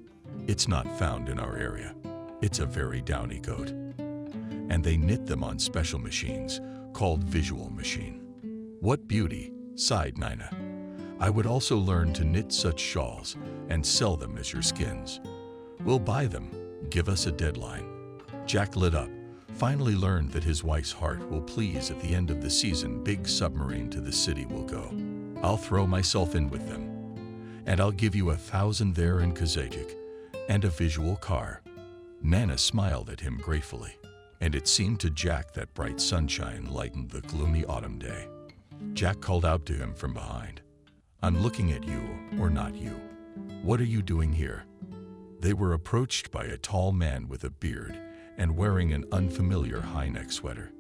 It's not found in our area. It's a very downy goat. And they knit them on special machines called visual machine." "What beauty," sighed Nina. "I would also learn to knit such shawls and sell them as your skins." "We'll buy them. Give us a deadline." Jack lit up, finally learned that his wife's heart will please at the end of the season. Big submarine to the city will go. "I'll throw myself in with them. And I'll give you 1,000 there in Kazajic and a visual car." Nana smiled at him gratefully, and it seemed to Jack that bright sunshine lightened the gloomy autumn day. Jack called out to him from behind, "I'm looking at you, or not you. What are you doing here?" They were approached by a tall man with a beard and wearing an unfamiliar high-neck sweater,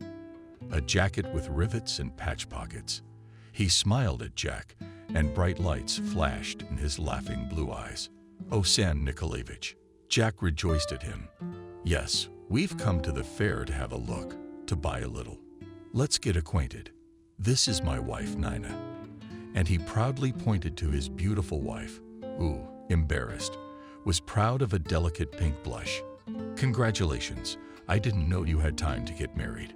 a jacket with rivets and patch pockets. He smiled at Jack, and bright lights flashed in his laughing blue eyes. "Oh, San Nikolaevich." Jack rejoiced at him. "Yes, we've come to the fair to have a look, to buy a little. Let's get acquainted. This is my wife, Nina." And he proudly pointed to his beautiful wife, who, embarrassed, was proud of a delicate pink blush. "Congratulations, I didn't know you had time to get married,"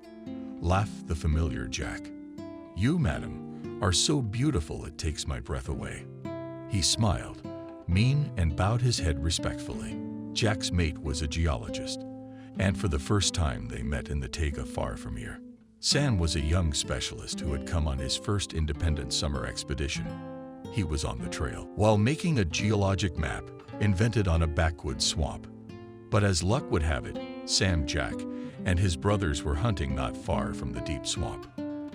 laughed the familiar Jack. "You, madam, are so beautiful it takes my breath away." He smiled, mean, and bowed his head respectfully. Jack's mate was a geologist, and for the first time they met in the taiga far from here. San was a young specialist who had come on his first independent summer expedition. He was on the trail while making a geologic map invented on a backwoods swamp. But as luck would have it, Sam Jack and his brothers were hunting not far from the deep swamp.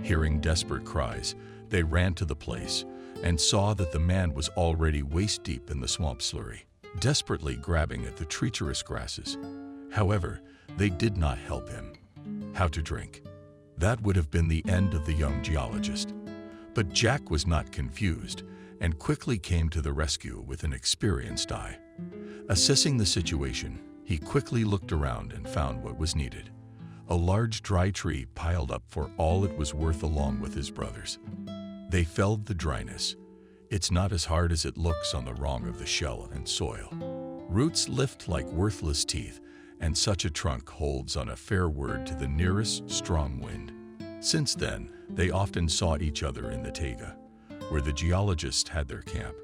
Hearing desperate cries, they ran to the place and saw that the man was already waist-deep in the swamp slurry, desperately grabbing at the treacherous grasses. However, they did not help him. How to drink? That would have been the end of the young geologist. But Jack was not confused and quickly came to the rescue with an experienced eye. Assessing the situation, he quickly looked around and found what was needed: a large dry tree piled up for all it was worth along with his brothers. They felled the dryness. It's not as hard as it looks on the wrong of the shell and soil. Roots lift like worthless teeth, and such a trunk holds on a fair word to the nearest strong wind. Since then, they often saw each other in the taiga, where the geologists had their camp,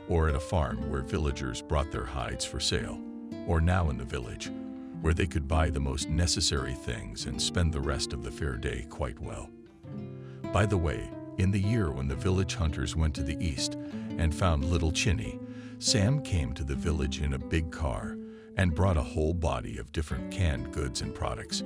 or at a farm where villagers brought their hides for sale, or now in the village, where they could buy the most necessary things and spend the rest of the fair day quite well. By the way, in the year when the village hunters went to the east and found little Chinny, Sam came to the village in a big car and brought a whole body of different canned goods and products.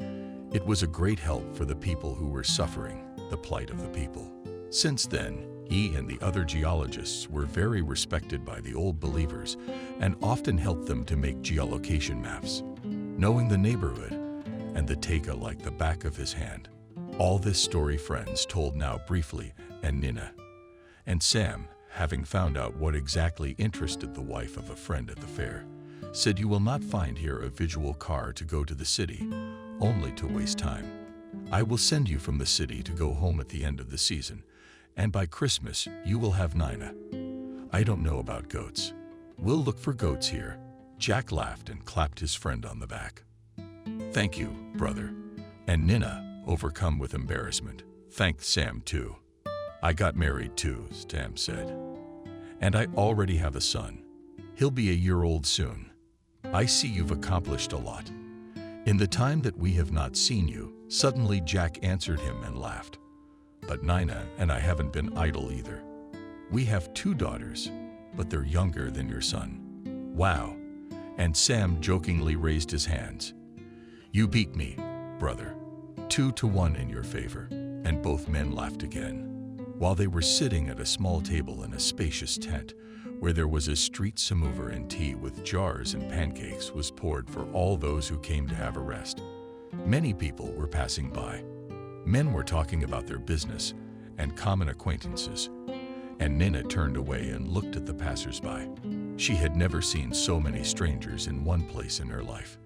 It was a great help for the people who were suffering the plight of the people. Since then, he and the other geologists were very respected by the old believers and often helped them to make geolocation maps, knowing the neighborhood and the taiga like the back of his hand. All this story friends told now briefly, and Nina and Sam, having found out what exactly interested the wife of a friend at the fair, said, "You will not find here a visual car to go to the city, only to waste time. I will send you from the city to go home at the end of the season, and by Christmas you will have Nina. I don't know about goats. We'll look for goats here." Jack laughed and clapped his friend on the back. "Thank you, brother." And Nina, overcome with embarrassment, thanked Sam too. "I got married too," Sam said. "And I already have a son. He'll be a year old soon. I see you've accomplished a lot. In the time that we have not seen you," suddenly Jack answered him and laughed. "But Nina and I haven't been idle either. We have 2 daughters, but they're younger than your son." "Wow." And Sam jokingly raised his hands. "You beat me, brother. 2-1 in your favor." And both men laughed again. While they were sitting at a small table in a spacious tent, where there was a street samovar and tea with jars and pancakes was poured for all those who came to have a rest. Many people were passing by. Men were talking about their business and common acquaintances, and Nina turned away and looked at the passers-by. She had never seen so many strangers in one place in her life.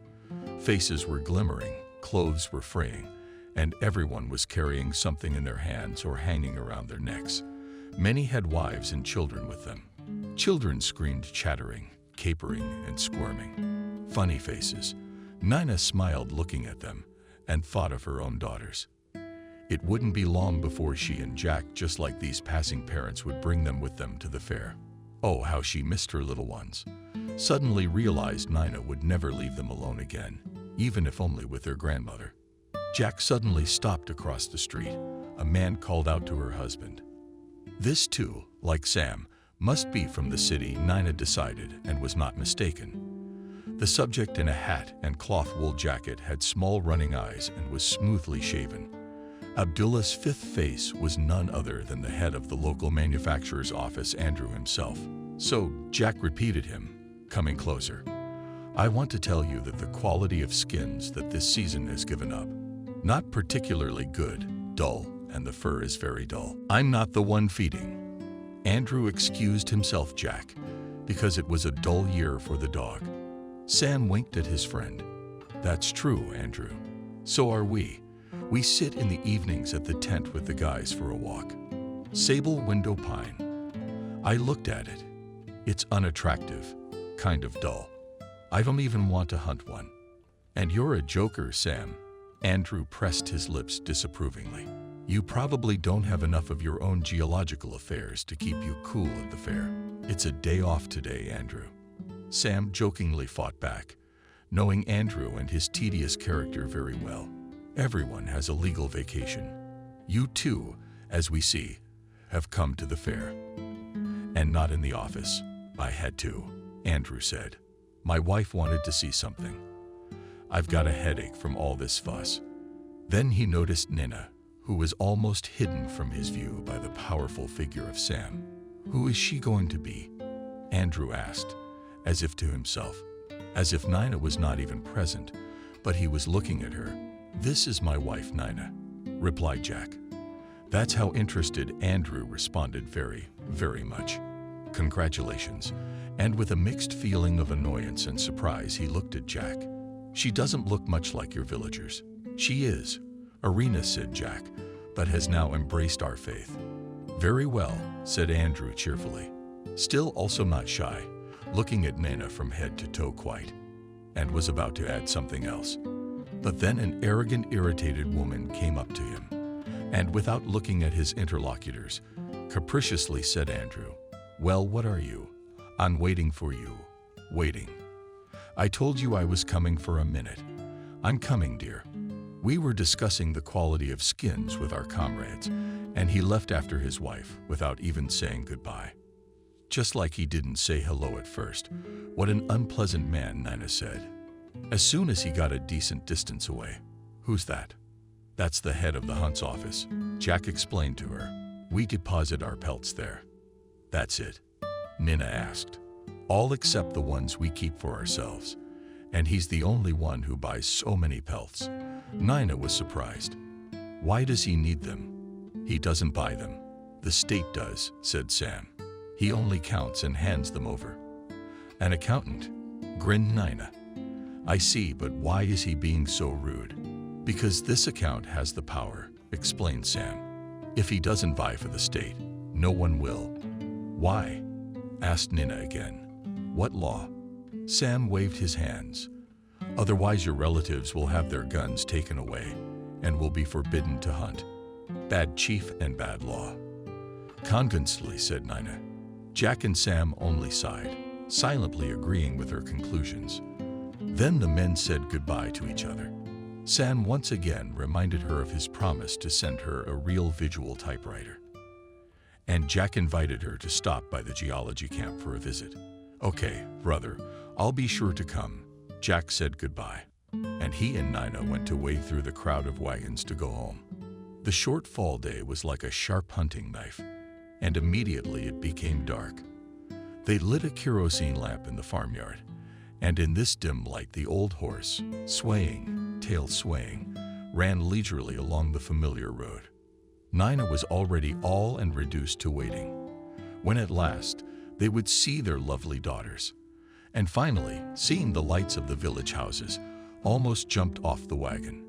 Faces were glimmering, clothes were fraying, and everyone was carrying something in their hands or hanging around their necks. Many had wives and children with them. Children screamed, chattering, capering, and squirming. Funny faces. Nina smiled looking at them and thought of her own daughters. It wouldn't be long before she and Jack, just like these passing parents, would bring them with them to the fair. Oh, how she missed her little ones. Suddenly realized Nina would never leave them alone again, even if only with their grandmother. Jack suddenly stopped across the street. A man called out to her husband. This too, like Sam, must be from the city, Nina decided, and was not mistaken. The subject, in a hat and cloth wool jacket, had small running eyes and was smoothly shaven. Abdullah's fifth face was none other than the head of the local manufacturer's office, Andrew himself. So Jack repeated him, coming closer. "I want to tell you that the quality of skins that this season has given up, not particularly good, dull, and the fur is very dull. I'm not the one feeding." Andrew excused himself, Jack, because it was a dull year for the dog. Sam winked at his friend. "That's true, Andrew. So are we. We sit in the evenings at the tent with the guys for a walk. Sable window pine." I looked at it. "It's unattractive, kind of dull. I don't even want to hunt one." "And you're a joker, Sam." Andrew pressed his lips disapprovingly. "You probably don't have enough of your own geological affairs to keep you cool at the fair. It's a day off today, Andrew." Sam jokingly fought back, knowing Andrew and his tedious character very well. Everyone has a legal vacation. You too, as we see, have come to the fair. And not in the office. "I had to," Andrew said. "My wife wanted to see something. I've got a headache from all this fuss." Then he noticed Nina, who was almost hidden from his view by the powerful figure of Sam. "Who is she going to be?" Andrew asked, as if to himself, as if Nina was not even present, but he was looking at her. "This is my wife, Nina," replied Jack. That's how interested Andrew responded. "Very, very much. Congratulations." And with a mixed feeling of annoyance and surprise, he looked at Jack. "She doesn't look much like your villagers." "She is," Arena said Jack, "but has now embraced our faith." "Very well," said Andrew cheerfully, still also not shy, looking at Nina from head to toe quite, and was about to add something else. But then an arrogant, irritated woman came up to him. And without looking at his interlocutors, capriciously said Andrew, "Well, what are you? I'm waiting for you. Waiting. I told you I was coming for a minute. I'm coming, dear." We were discussing the quality of skins with our comrades, and he left after his wife without even saying goodbye. Just like he didn't say hello at first. What an unpleasant man, Nina said. As soon as he got a decent distance away. "Who's that?" "That's the head of the hunt's office," Jack explained to her. "We deposit our pelts there." "That's it?" Nina asked. "All except the ones we keep for ourselves. And he's the only one who buys so many pelts." Nina was surprised. "Why does he need them?" "He doesn't buy them. The state does," said Sam. "He only counts and hands them over." "An accountant?" grinned Nina. "I see, but why is he being so rude?" "Because this account has the power," explained Sam. "If he doesn't buy for the state, no one will." "Why?" asked Nina again. "What law?" Sam waved his hands. "Otherwise your relatives will have their guns taken away and will be forbidden to hunt. Bad chief and bad law." "Convincingly," said Nina. Jack and Sam only sighed, silently agreeing with her conclusions. Then the men said goodbye to each other. Sam once again reminded her of his promise to send her a real visual typewriter. And Jack invited her to stop by the geology camp for a visit. "Okay, brother, I'll be sure to come." Jack said goodbye, and he and Nina went to wade through the crowd of wagons to go home. The short fall day was like a sharp hunting knife, and immediately it became dark. They lit a kerosene lamp in the farmyard, and in this dim light the old horse, swaying, tail swaying, ran leisurely along the familiar road. Nina was already all and reduced to waiting, when at last they would see their lovely daughters. And finally, seeing the lights of the village houses, almost jumped off the wagon.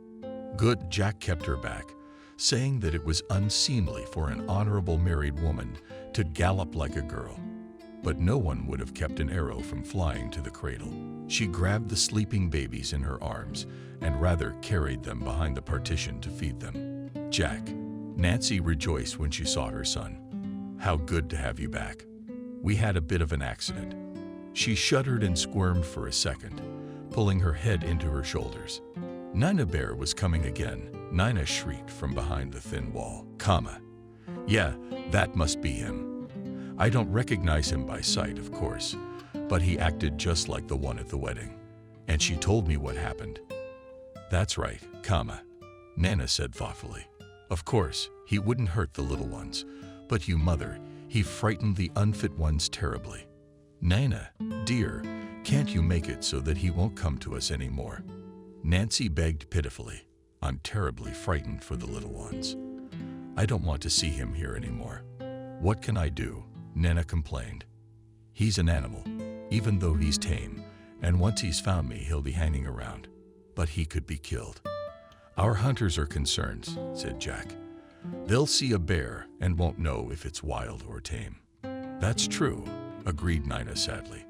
Good, Jack kept her back, saying that it was unseemly for an honorable married woman to gallop like a girl. But no one would have kept an arrow from flying to the cradle. She grabbed the sleeping babies in her arms and rather carried them behind the partition to feed them. "Jack," Nancy rejoiced when she saw her son. "How good to have you back. We had a bit of an accident." She shuddered and squirmed for a second, pulling her head into her shoulders. Nina Bear was coming again. Nina shrieked from behind the thin wall. "Yeah, that must be him. I don't recognize him by sight, of course, but he acted just like the one at the wedding. And she told me what happened." "That's right, Nana said thoughtfully. "Of course, he wouldn't hurt the little ones, but you, mother, he frightened the unfit ones terribly. Nina, dear, can't you make it so that he won't come to us anymore?" Nancy begged pitifully. "I'm terribly frightened for the little ones. I don't want to see him here anymore." "What can I do?" Nana complained. "He's an animal, even though he's tame, and once he's found me, he'll be hanging around. But he could be killed." "Our hunters are concerned," said Jack. "They'll see a bear and won't know if it's wild or tame." "That's true," agreed Nina sadly.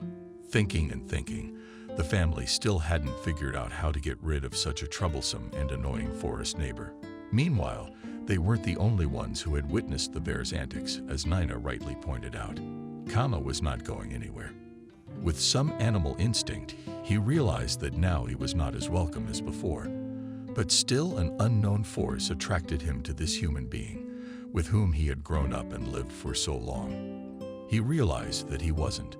Thinking and thinking, the family still hadn't figured out how to get rid of such a troublesome and annoying forest neighbor. Meanwhile, they weren't the only ones who had witnessed the bear's antics, as Nina rightly pointed out. Kama was not going anywhere. With some animal instinct, he realized that now he was not as welcome as before. But still an unknown force attracted him to this human being, with whom he had grown up and lived for so long. He realized that he wasn't.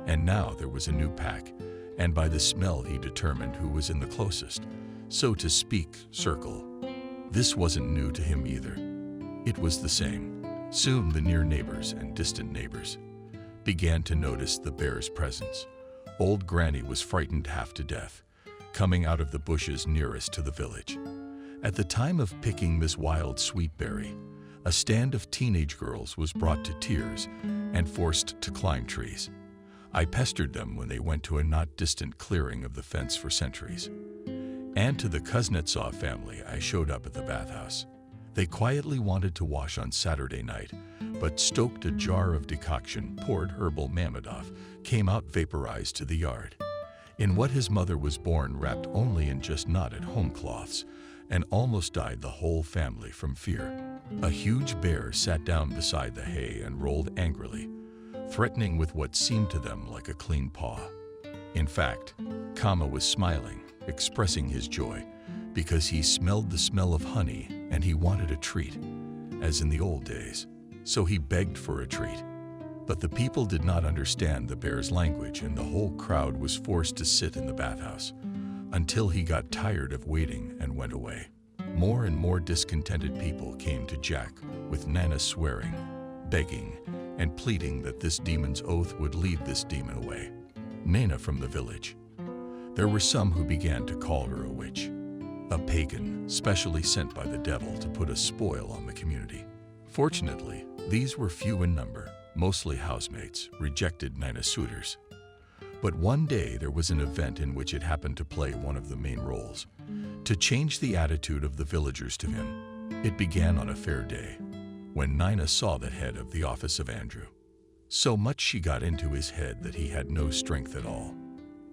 And now there was a new pack, and by the smell he determined who was in the closest, so to speak, circle. This wasn't new to him either. It was the same. Soon the near neighbors and distant neighbors began to notice the bear's presence. Old Granny was frightened half to death, coming out of the bushes nearest to the village. At the time of picking this wild sweet berry, a stand of teenage girls was brought to tears and forced to climb trees. I pestered them when they went to a not distant clearing of the fence for centuries. And to the Kuznetsov family, I showed up at the bathhouse. They quietly wanted to wash on Saturday night, but stoked a jar of decoction, poured herbal Mamadov, came out vaporized to the yard. In what his mother was born wrapped only in just knotted home cloths, and almost died the whole family from fear. A huge bear sat down beside the hay and rolled angrily, threatening with what seemed to them like a clean paw. In fact, Kama was smiling, expressing his joy, because he smelled the smell of honey and he wanted a treat, as in the old days. So he begged for a treat. But the people did not understand the bear's language, and the whole crowd was forced to sit in the bathhouse until he got tired of waiting and went away. More and more discontented people came to Jack, with Nana swearing, begging, and pleading that this demon's oath would lead this demon away. Nana from the village. There were some who began to call her a witch, a pagan specially sent by the devil to put a spoil on the community. Fortunately, these were few in number. Mostly housemates, rejected Nana's suitors. But one day there was an event in which it happened to play one of the main roles, to change the attitude of the villagers to him. It began on a fair day, when Nina saw the head of the office of Andrew. So much she got into his head that he had no strength at all.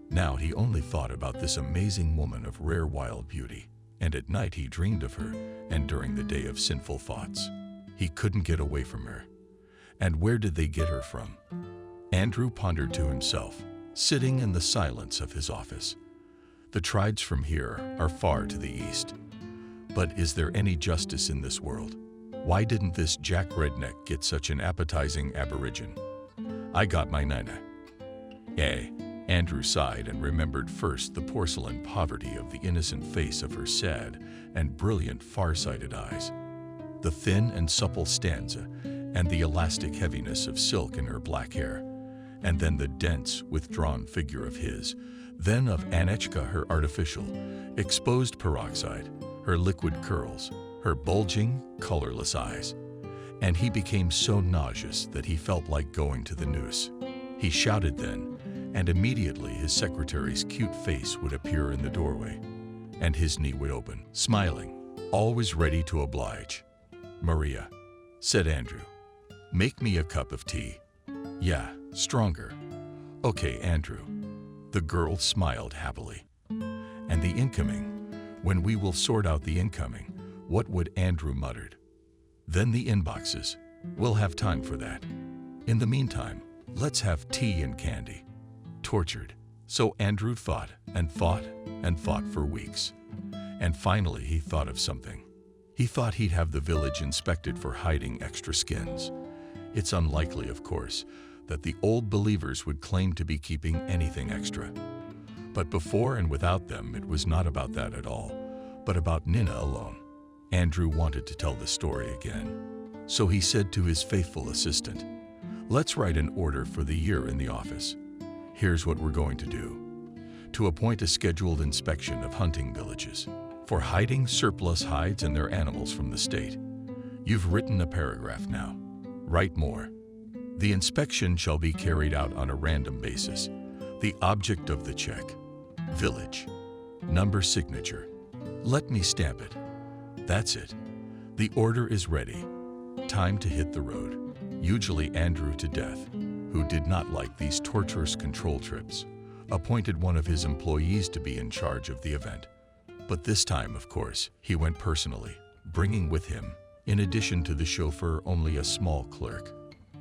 Now he only thought about this amazing woman of rare wild beauty, and at night he dreamed of her, and during the day of sinful thoughts. He couldn't get away from her. And where did they get her from? Andrew pondered to himself, sitting in the silence of his office. The tribes from here are far to the east. But is there any justice in this world? Why didn't this Jack Redneck get such an appetizing aborigine? I got my Nina. Andrew sighed and remembered first the porcelain poverty of the innocent face of her sad and brilliant far-sighted eyes, the thin and supple stanza, and the elastic heaviness of silk in her black hair, and then the dense, withdrawn figure of his, then of Anechka, her artificial, exposed peroxide, her liquid curls, her bulging, colorless eyes. And he became so nauseous that he felt like going to the noose. He shouted then, and immediately his secretary's cute face would appear in the doorway, and his knee would open, smiling, always ready to oblige. "Maria," said Andrew, "make me a cup of tea." "Yeah, stronger." "Okay, Andrew." The girl smiled happily. "And the incoming, when we will sort out the incoming, what would Andrew muttered. "Then the inboxes. We'll have time for that. In the meantime, let's have tea and candy." Tortured. So Andrew thought and thought and thought for weeks. And finally he thought of something. He thought he'd have the village inspected for hiding extra skins. It's unlikely, of course, that the old believers would claim to be keeping anything extra. But before and without them, it was not about that at all, but about Nina alone. Andrew wanted to tell the story again. So he said to his faithful assistant, "Let's write an order for the year in the office. Here's what we're going to do. To appoint a scheduled inspection of hunting villages for hiding surplus hides and their animals from the state. You've written a paragraph now. Write more. The inspection shall be carried out on a random basis. The object of the check. Village. Number signature. Let me stamp it. That's it. The order is ready. Time to hit the road." Usually Andrew to Death, who did not like these torturous control trips, appointed one of his employees to be in charge of the event. But this time, of course, he went personally, bringing with him, in addition to the chauffeur, only a small clerk.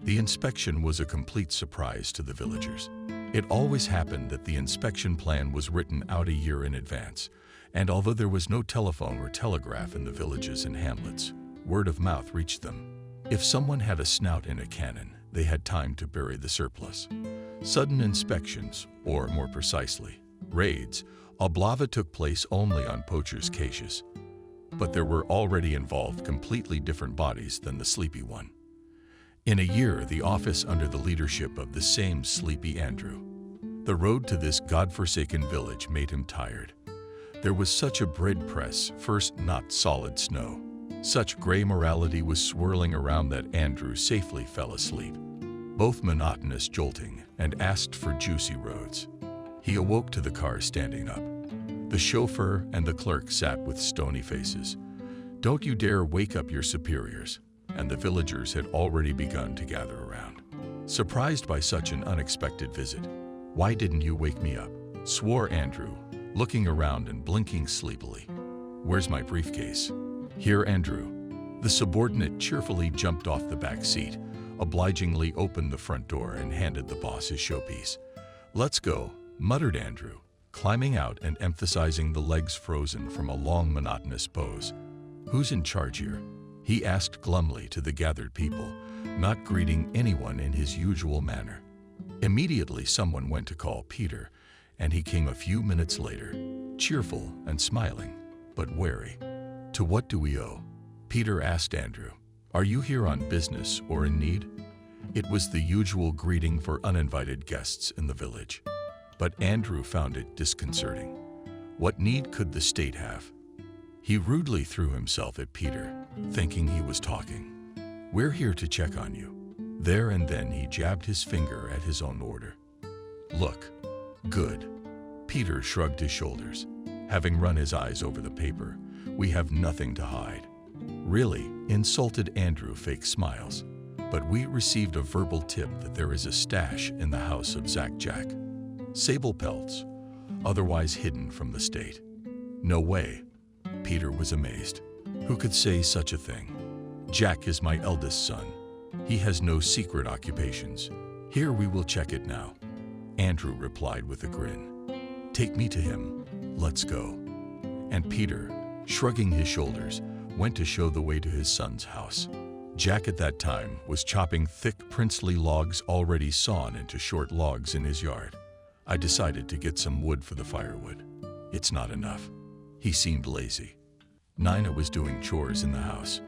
The inspection was a complete surprise to the villagers. It always happened that the inspection plan was written out a year in advance, and although there was no telephone or telegraph in the villages and hamlets, word of mouth reached them. If someone had a snout in a cannon, they had time to bury the surplus. Sudden inspections, or more precisely, raids, Oblava took place only on poachers' caches. But there were already involved completely different bodies than the sleepy one. In a year, the office under the leadership of the same sleepy Andrew. The road to this godforsaken village made him tired. There was such a bread press, first not solid snow. Such gray morality was swirling around that Andrew safely fell asleep. Both monotonous jolting, and asked for juicy roads. He awoke to the car standing up. The chauffeur and the clerk sat with stony faces. "Don't you dare wake up your superiors," and the villagers had already begun to gather around. Surprised by such an unexpected visit, "Why didn't you wake me up?" swore Andrew, looking around and blinking sleepily. "Where's my briefcase?" "Here, Andrew." The subordinate cheerfully jumped off the back seat, obligingly opened the front door and handed the boss his showpiece. "Let's go," muttered Andrew, climbing out and emphasizing the legs frozen from a long, monotonous pose. "Who's in charge here?" he asked glumly to the gathered people, not greeting anyone in his usual manner. Immediately, someone went to call Peter, and he came a few minutes later, cheerful and smiling, but wary. "To what do we owe?" Peter asked Andrew. "Are you here on business or in need?" It was the usual greeting for uninvited guests in the village. But Andrew found it disconcerting. What need could the state have? He rudely threw himself at Peter, thinking he was talking. "We're here to check on you." There and then he jabbed his finger at his own order. "Look, good." Peter shrugged his shoulders, having run his eyes over the paper. "We have nothing to hide." "Really?" insulted Andrew, fake smiles. "But we received a verbal tip that there is a stash in the house of Zach Jack. Sable pelts, otherwise hidden from the state." "No way." Peter was amazed. "Who could say such a thing? Jack is my eldest son. He has no secret occupations. Here, we will check it now." Andrew replied with a grin. "Take me to him. Let's go." And Peter, shrugging his shoulders, went to show the way to his son's house. Jack at that time was chopping thick princely logs already sawn into short logs in his yard. I decided to get some wood for the firewood. It's not enough. He seemed lazy. Nina was doing chores in the house.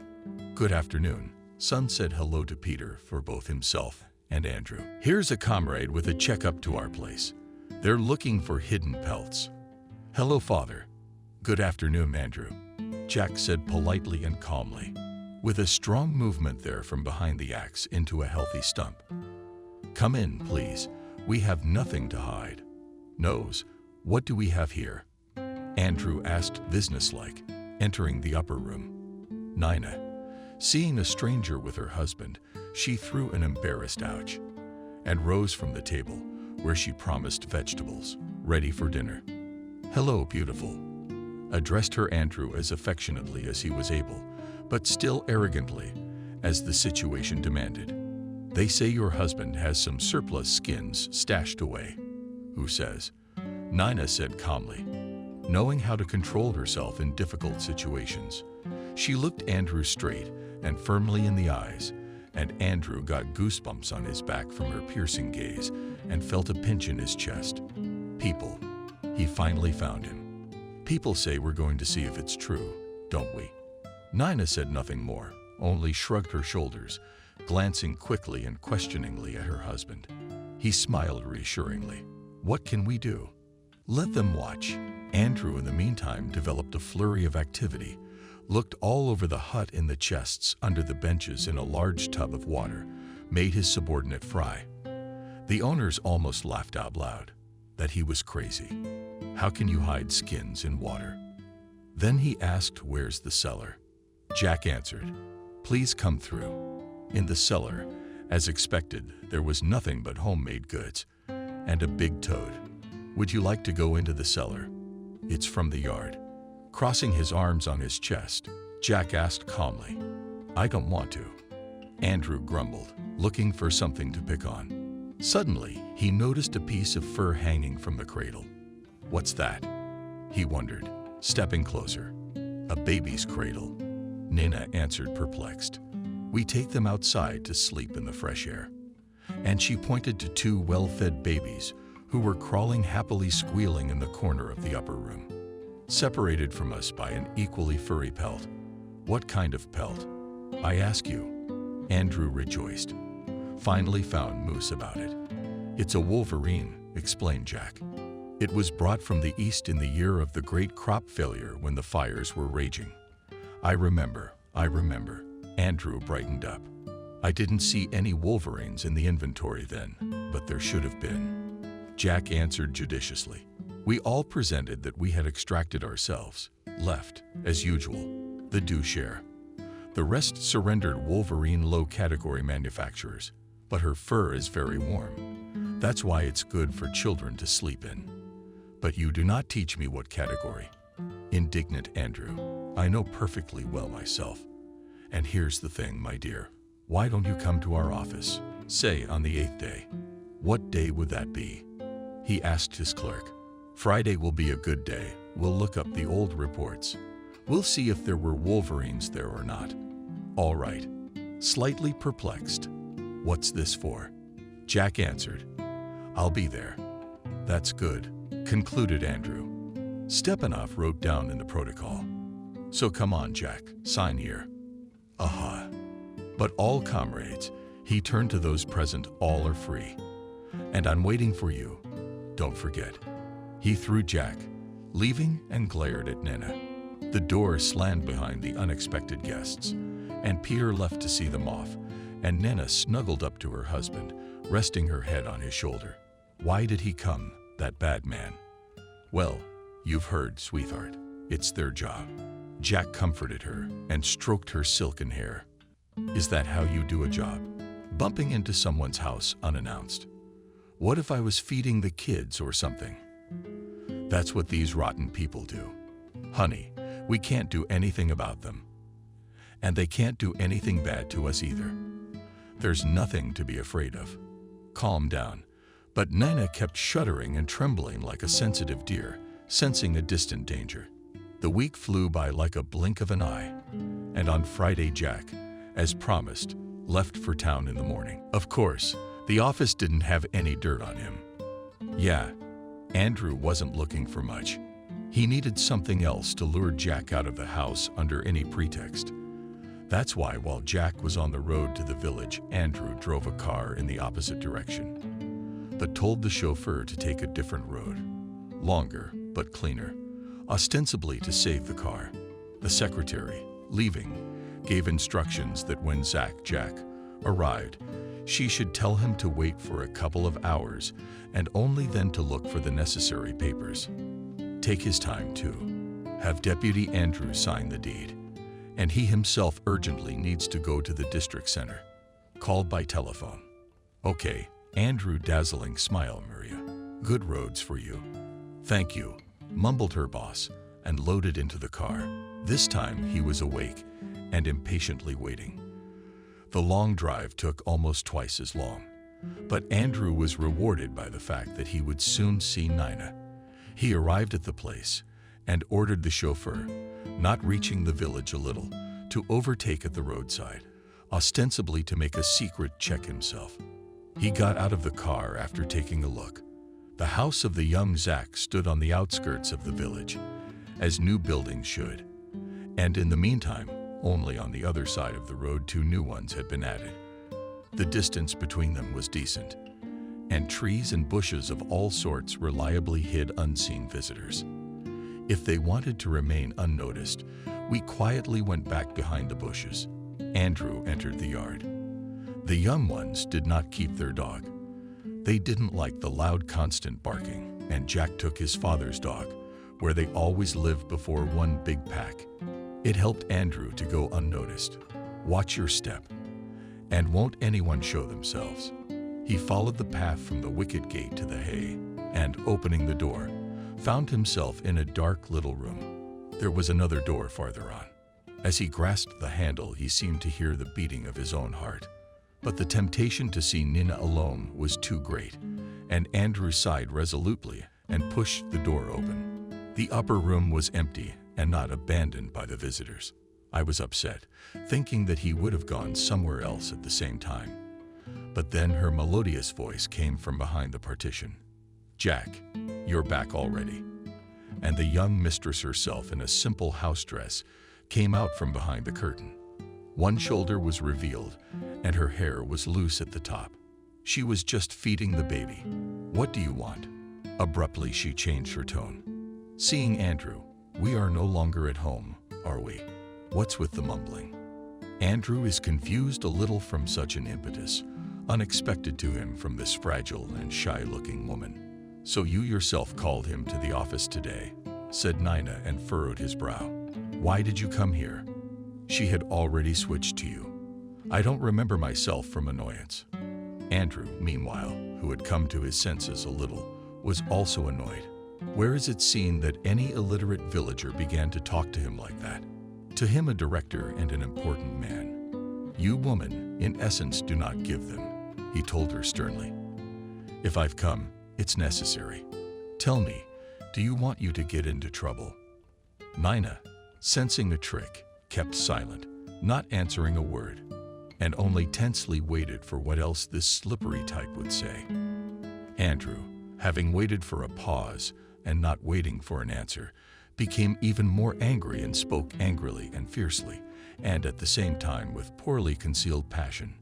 "Good afternoon." Son said hello to Peter for both himself and Andrew. "Here's a comrade with a checkup to our place. They're looking for hidden pelts." "Hello, Father." "Good afternoon, Andrew," Jack said politely and calmly, with a strong movement there from behind the axe into a healthy stump. "Come in, please. We have nothing to hide." "Nose, what do we have here?" Andrew asked businesslike, entering the upper room. Nina, seeing a stranger with her husband, she threw an embarrassed ouch and rose from the table, where she promised vegetables, ready for dinner. "Hello, beautiful," addressed her Andrew as affectionately as he was able, but still arrogantly, as the situation demanded. "They say your husband has some surplus skins stashed away." "Who says?" Nina said calmly, knowing how to control herself in difficult situations. She looked Andrew straight and firmly in the eyes, and Andrew got goosebumps on his back from her piercing gaze and felt a pinch in his chest. "People." He finally found him. "People say we're going to see if it's true, don't we?" Nina said nothing more, only shrugged her shoulders, glancing quickly and questioningly at her husband. He smiled reassuringly. "What can we do?" "Let them watch." Andrew, in the meantime, developed a flurry of activity, looked all over the hut, in the chests, under the benches, in a large tub of water, made his subordinate fry. The owners almost laughed out loud, that he was crazy. How can you hide skins in water? Then he asked, "Where's the cellar?" Jack answered, "Please come through." In the cellar, as expected, there was nothing but homemade goods and a big toad. "Would you like to go into the cellar? It's from the yard." Crossing his arms on his chest, Jack asked calmly, "I don't want to." Andrew grumbled, looking for something to pick on. Suddenly, he noticed a piece of fur hanging from the cradle. "What's that?" he wondered, stepping closer. "A baby's cradle," Nina answered, perplexed. "We take them outside to sleep in the fresh air." And she pointed to two well-fed babies who were crawling happily, squealing in the corner of the upper room, separated from us by an equally furry pelt. "What kind of pelt, I ask you?" Andrew rejoiced. Finally found moose about it. "It's a wolverine," explained Jack. "It was brought from the east in the year of the great crop failure when the fires were raging." I remember. Andrew brightened up. "I didn't see any wolverines in the inventory then, but there should have been," Jack answered judiciously. We all presented that we had extracted ourselves, left, as usual, the due share. The rest surrendered wolverine low-category manufacturers, but her fur is very warm. That's why it's good for children to sleep in. "But you do not teach me what category." Indignant Andrew, "I know perfectly well myself." And here's the thing, my dear. Why don't you come to our office? Say on the 8th day. What day would that be? He asked his clerk. Friday will be a good day. We'll look up the old reports. We'll see if there were wolverines there or not. All right. Slightly perplexed. What's this for? Jack answered. I'll be there. That's good, concluded Andrew. Stepanov wrote down in the protocol. So come on, Jack, sign here. Aha. But all comrades, he turned to those present, all are free. And I'm waiting for you. Don't forget. He threw Jack, leaving, and glared at Nina. The door slammed behind the unexpected guests, and Peter left to see them off, and Nina snuggled up to her husband, resting her head on his shoulder. Why did he come, that bad man? Well, you've heard, sweetheart. It's their job. Jack comforted her and stroked her silken hair. Is that how you do a job? Bumping into someone's house unannounced. What if I was feeding the kids or something? That's what these rotten people do. Honey, we can't do anything about them. And they can't do anything bad to us either. There's nothing to be afraid of. Calm down. But Nina kept shuddering and trembling like a sensitive deer, sensing a distant danger. The week flew by like a blink of an eye. And on Friday, Jack, as promised, left for town in the morning. Of course, the office didn't have any dirt on him. Yeah, Andrew wasn't looking for much. He needed something else to lure Jack out of the house under any pretext. That's why while Jack was on the road to the village, Andrew drove a car in the opposite direction, but told the chauffeur to take a different road, longer but cleaner, ostensibly to save the car. The secretary, leaving, gave instructions that when Jack arrived, she should tell him to wait for a couple of hours and only then to look for the necessary papers. Take his time too. Have Deputy Andrew sign the deed. And he himself urgently needs to go to the district center. Called by telephone. Okay, Andrew, dazzling smile, Maria. Good roads for you. Thank you, mumbled her boss, and loaded into the car. This time he was awake and impatiently waiting. The long drive took almost twice as long, but Andrew was rewarded by the fact that he would soon see Nina. He arrived at the place and ordered the chauffeur, not reaching the village a little, to overtake at the roadside, ostensibly to make a secret check himself. He got out of the car after taking a look. The house of the young Zach stood on the outskirts of the village, as new buildings should, and in the meantime, only on the other side of the road 2 new ones had been added. The distance between them was decent, and trees and bushes of all sorts reliably hid unseen visitors. If they wanted to remain unnoticed, we quietly went back behind the bushes. Andrew entered the yard. The young ones did not keep their dog. They didn't like the loud, constant barking, and Jack took his father's dog, where they always lived before one big pack. It helped Andrew to go unnoticed. Watch your step, and won't anyone show themselves. He followed the path from the wicket gate to the hay, and, opening the door, found himself in a dark little room. There was another door farther on. As he grasped the handle, he seemed to hear the beating of his own heart. But the temptation to see Nina alone was too great, and Andrew sighed resolutely and pushed the door open. The upper room was empty and not abandoned by the visitors. I was upset, thinking that he would have gone somewhere else at the same time. But then her melodious voice came from behind the partition. Jack, you're back already. And the young mistress herself, in a simple house dress, came out from behind the curtain. One shoulder was revealed, and her hair was loose at the top. She was just feeding the baby. What do you want? Abruptly, she changed her tone. Seeing Andrew, we are no longer at home, are we? What's with the mumbling? Andrew is confused a little from such an impetus, unexpected to him from this fragile and shy-looking woman. So you yourself called him to the office today, said Nina, and furrowed his brow. Why did you come here? She had already switched to you. I don't remember myself from annoyance. Andrew, meanwhile, who had come to his senses a little, was also annoyed. Where is it seen that any illiterate villager began to talk to him like that? To him a director and an important man. You, woman, in essence do not give them, he told her sternly. If I've come, it's necessary. Tell me, do you want you to get into trouble? Nina, sensing a trick, kept silent, not answering a word, and only tensely waited for what else this slippery type would say. Andrew, having waited for a pause and not waiting for an answer, became even more angry and spoke angrily and fiercely, and at the same time with poorly concealed passion.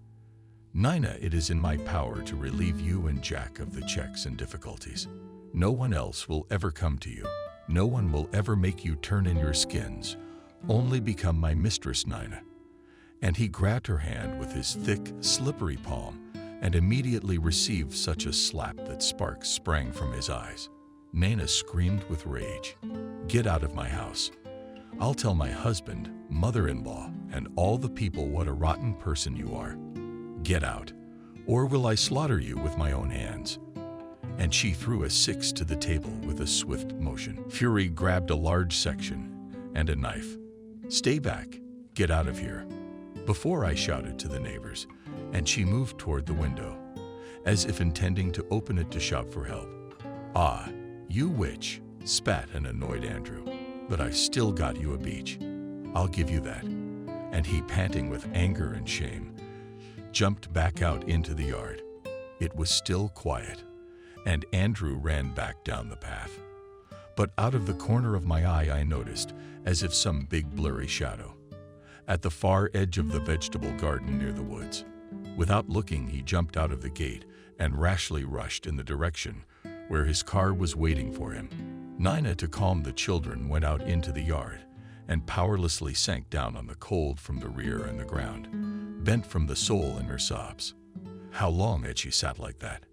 Nina, it is in my power to relieve you and Jack of the checks and difficulties. No one else will ever come to you. No one will ever make you turn in your skins. Only become my mistress, Nina. And he grabbed her hand with his thick, slippery palm and immediately received such a slap that sparks sprang from his eyes. Nina screamed with rage. Get out of my house. I'll tell my husband, mother-in-law, and all the people what a rotten person you are. Get out, or will I slaughter you with my own hands? And she threw a 6 to the table with a swift motion. Fury grabbed a large section and a knife. Stay back, get out of here. Before I shouted to the neighbors, and she moved toward the window, as if intending to open it to shout for help. Ah, you witch, spat an annoyed Andrew, but I still got you a beach. I'll give you that. And he, panting with anger and shame, jumped back out into the yard. It was still quiet, and Andrew ran back down the path. But out of the corner of my eye I noticed, as if some big blurry shadow, at the far edge of the vegetable garden near the woods. Without looking, he jumped out of the gate and rashly rushed in the direction where his car was waiting for him. Nina, to calm the children, went out into the yard and powerlessly sank down on the cold from the rear and the ground, bent from the soul in her sobs. How long had she sat like that?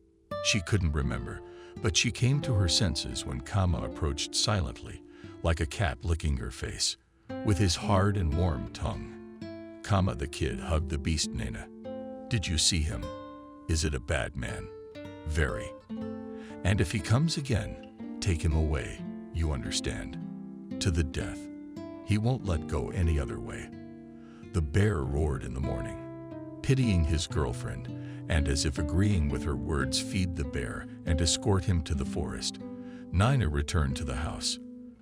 She couldn't remember, but she came to her senses when Kama approached silently, like a cat licking her face, with his hard and warm tongue. Kama the kid hugged the beast. Nina, did you see him? Is it a bad man? Very. And if he comes again, take him away, you understand? To the death. He won't let go any other way. The bear roared in the morning, pitying his girlfriend, and as if agreeing with her words, feed the bear and escort him to the forest. Nina returned to the house,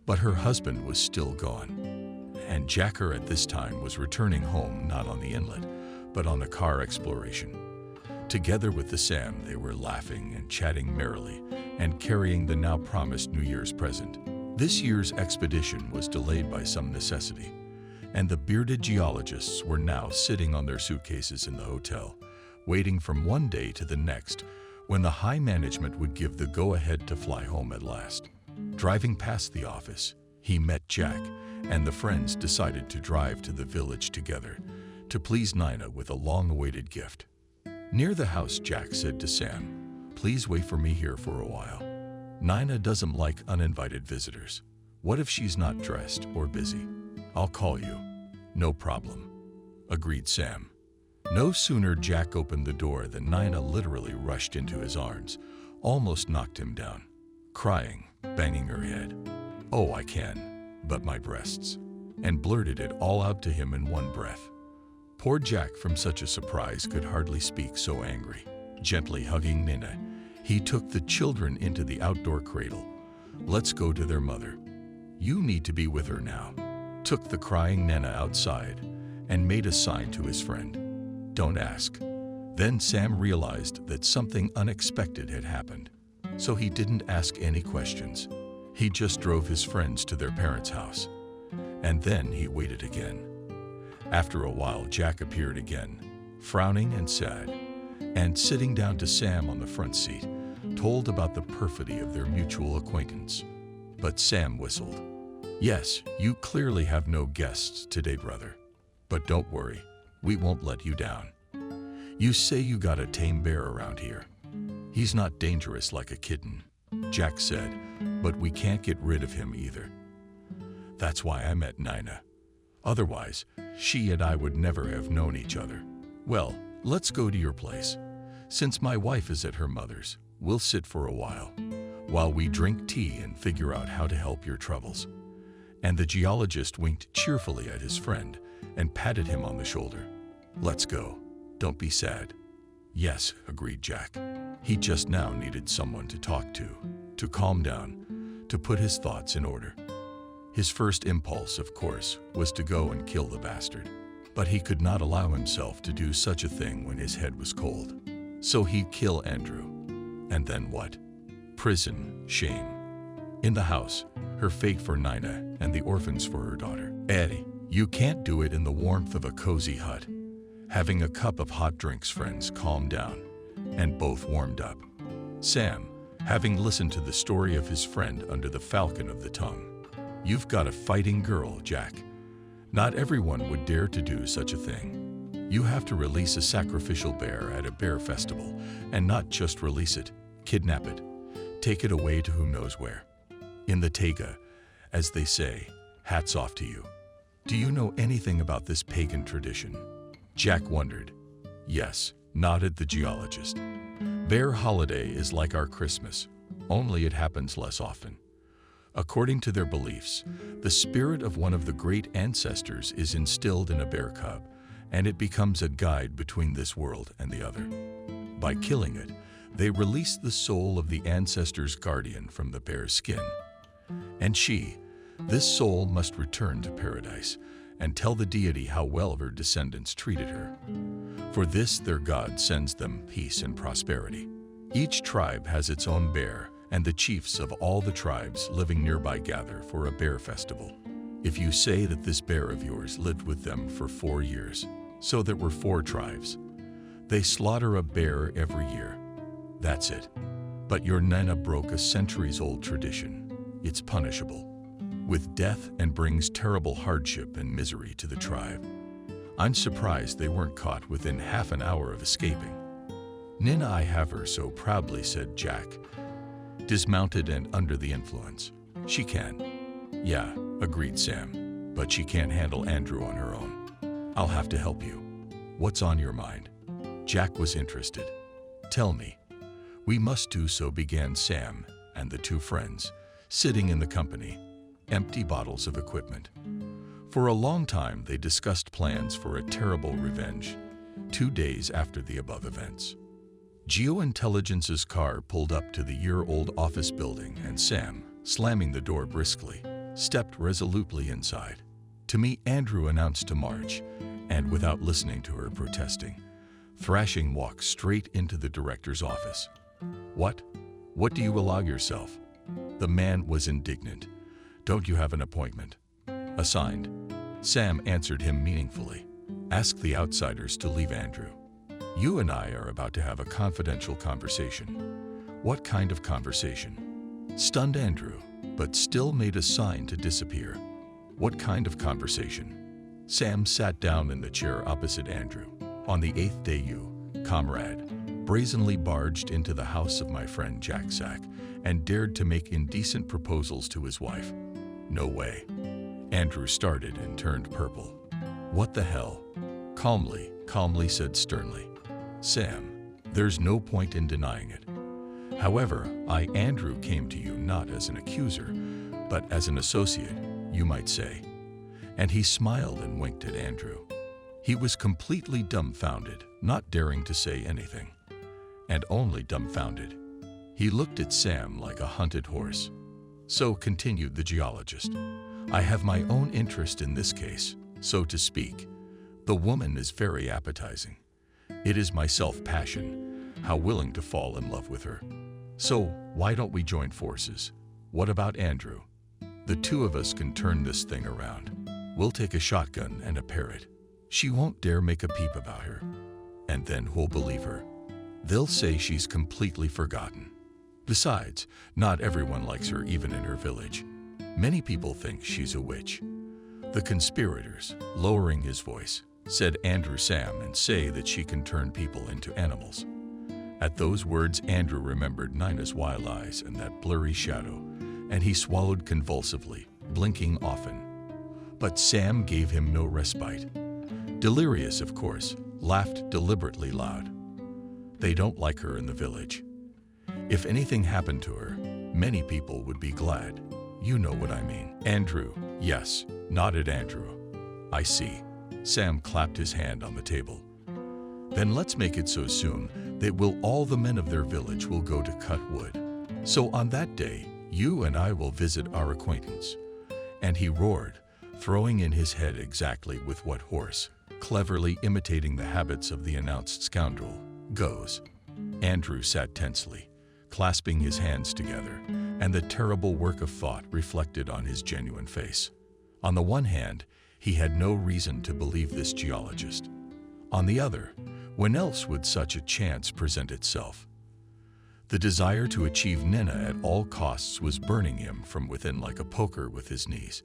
but her husband was still gone. And Jacker at this time was returning home, not on the inlet, but on a car exploration. Together with the Sam, they were laughing and chatting merrily and carrying the now promised New Year's present. This year's expedition was delayed by some necessity, and the bearded geologists were now sitting on their suitcases in the hotel, waiting from one day to the next when the high management would give the go-ahead to fly home at last. Driving past the office, he met Jack, and the friends decided to drive to the village together to please Nina with a long-awaited gift. Near the house, Jack said to Sam, "Please wait for me here for a while. Nina doesn't like uninvited visitors. What if she's not dressed or busy? I'll call you." "No problem," agreed Sam. No sooner Jack opened the door than Nina literally rushed into his arms, almost knocked him down, crying, banging her head. "Oh, I can, but my breasts," and blurted it all out to him in one breath. Poor Jack, from such a surprise, could hardly speak, so angry. Gently hugging Nina, he took the children into the outdoor cradle. "Let's go to their mother. You need to be with her now." Took the crying Nina outside and made a sign to his friend. "Don't ask." Then Sam realized that something unexpected had happened, so he didn't ask any questions. He just drove his friends to their parents' house. And then he waited again. After a while, Jack appeared again, frowning and sad, and sitting down to Sam on the front seat, told about the perfidy of their mutual acquaintance. But Sam whistled. "Yes, you clearly have no guests today, brother. But don't worry, we won't let you down. You say you got a tame bear around here. He's not dangerous like a kitten," Jack said, "but we can't get rid of him either. That's why I met Nina. Otherwise, she and I would never have known each other. Well, let's go to your place. Since my wife is at her mother's, we'll sit for a while we drink tea and figure out how to help your troubles. And the geologist winked cheerfully at his friend and patted him on the shoulder. "Let's go. Don't be sad." "Yes," agreed Jack. He just now needed someone to talk to calm down, to put his thoughts in order. His first impulse, of course, was to go and kill the bastard. But he could not allow himself to do such a thing when his head was cold. So he'd kill Andrew. And then what? Prison, shame. In the house, her fate for Nina and the orphans for her daughter. Eddie, you can't do it in the warmth of a cozy hut. Having a cup of hot drinks, friends calmed down, and both warmed up. Sam, having listened to the story of his friend under the falcon of the tongue. You've got a fighting girl, Jack. Not everyone would dare to do such a thing. You have to release a sacrificial bear at a bear festival, and not just release it, kidnap it, take it away to who knows where. In the taiga, as they say, hats off to you. Do you know anything about this pagan tradition? Jack wondered. Yes, nodded the geologist. Bear holiday is like our Christmas, only it happens less often. According to their beliefs, the spirit of one of the great ancestors is instilled in a bear cub, and it becomes a guide between this world and the other. By killing it, they release the soul of the ancestor's guardian from the bear's skin. And this soul must return to paradise and tell the deity how well her descendants treated her. For this, their god sends them peace and prosperity. Each tribe has its own bear, and the chiefs of all the tribes living nearby gather for a bear festival. If you say that this bear of yours lived with them for 4 years, so there were 4 tribes, they slaughter a bear every year. That's it. But your Nana broke a centuries-old tradition. It's punishable with death and brings terrible hardship and misery to the tribe. I'm surprised they weren't caught within half an hour of escaping. Nina, I have her so proudly, said Jack, dismounted and under the influence. She can. Yeah, agreed Sam, but she can't handle Andrew on her own. I'll have to help you. What's on your mind? Jack was interested. Tell me. We must do so, began Sam and the 2 friends, sitting in the company, empty bottles of equipment. For a long time, they discussed plans for a terrible revenge, 2 days after the above events. Geointelligence's car pulled up to the year-old office building, and Sam, slamming the door briskly, stepped resolutely inside. To me, Andrew announced to Marge, and without listening to her protesting, Thrashing walked straight into the director's office. What? What do you allow yourself? The man was indignant. Don't you have an appointment? Assigned. Sam answered him meaningfully. Ask the outsiders to leave, Andrew. You and I are about to have a confidential conversation. What kind of conversation? Stunned Andrew, but still made a sign to disappear. What kind of conversation? Sam sat down in the chair opposite Andrew. On the 8th day you, comrade, brazenly barged into the house of my friend Jack Sack and dared to make indecent proposals to his wife. No way. Andrew started and turned purple. What the hell? Calmly said sternly. Sam, there's no point in denying it. However, Andrew, came to you not as an accuser, but as an associate, you might say. And he smiled and winked at Andrew. He was completely dumbfounded, not daring to say anything. And only dumbfounded. He looked at Sam like a hunted horse. So, continued the geologist, I have my own interest in this case, so to speak. The woman is very appetizing. It is my self-passion, how willing to fall in love with her. So, why don't we join forces? What about Andrew? The 2 of us can turn this thing around. We'll take a shotgun and a parrot. She won't dare make a peep about her. And then who'll believe her? They'll say she's completely forgotten. Besides, not everyone likes her even in her village. Many people think she's a witch. The conspirators, lowering his voice, said Andrew Sam, and say that she can turn people into animals. At those words, Andrew remembered Nina's wild eyes and that blurry shadow, and he swallowed convulsively, blinking often. But Sam gave him no respite. Delirious, of course, laughed deliberately loud. They don't like her in the village. If anything happened to her, many people would be glad. You know what I mean. Andrew, Yes, nodded Andrew. I see. Sam clapped his hand on the table. Then let's make it so soon that all the men of their village will go to cut wood. So on that day, you and I will visit our acquaintance. And he roared, throwing in his head exactly with what horse, cleverly imitating the habits of the announced scoundrel, goes. Andrew sat tensely, clasping his hands together, and the terrible work of thought reflected on his genuine face. On the one hand, he had no reason to believe this geologist. On the other, when else would such a chance present itself? The desire to achieve Nina at all costs was burning him from within like a poker with his knees.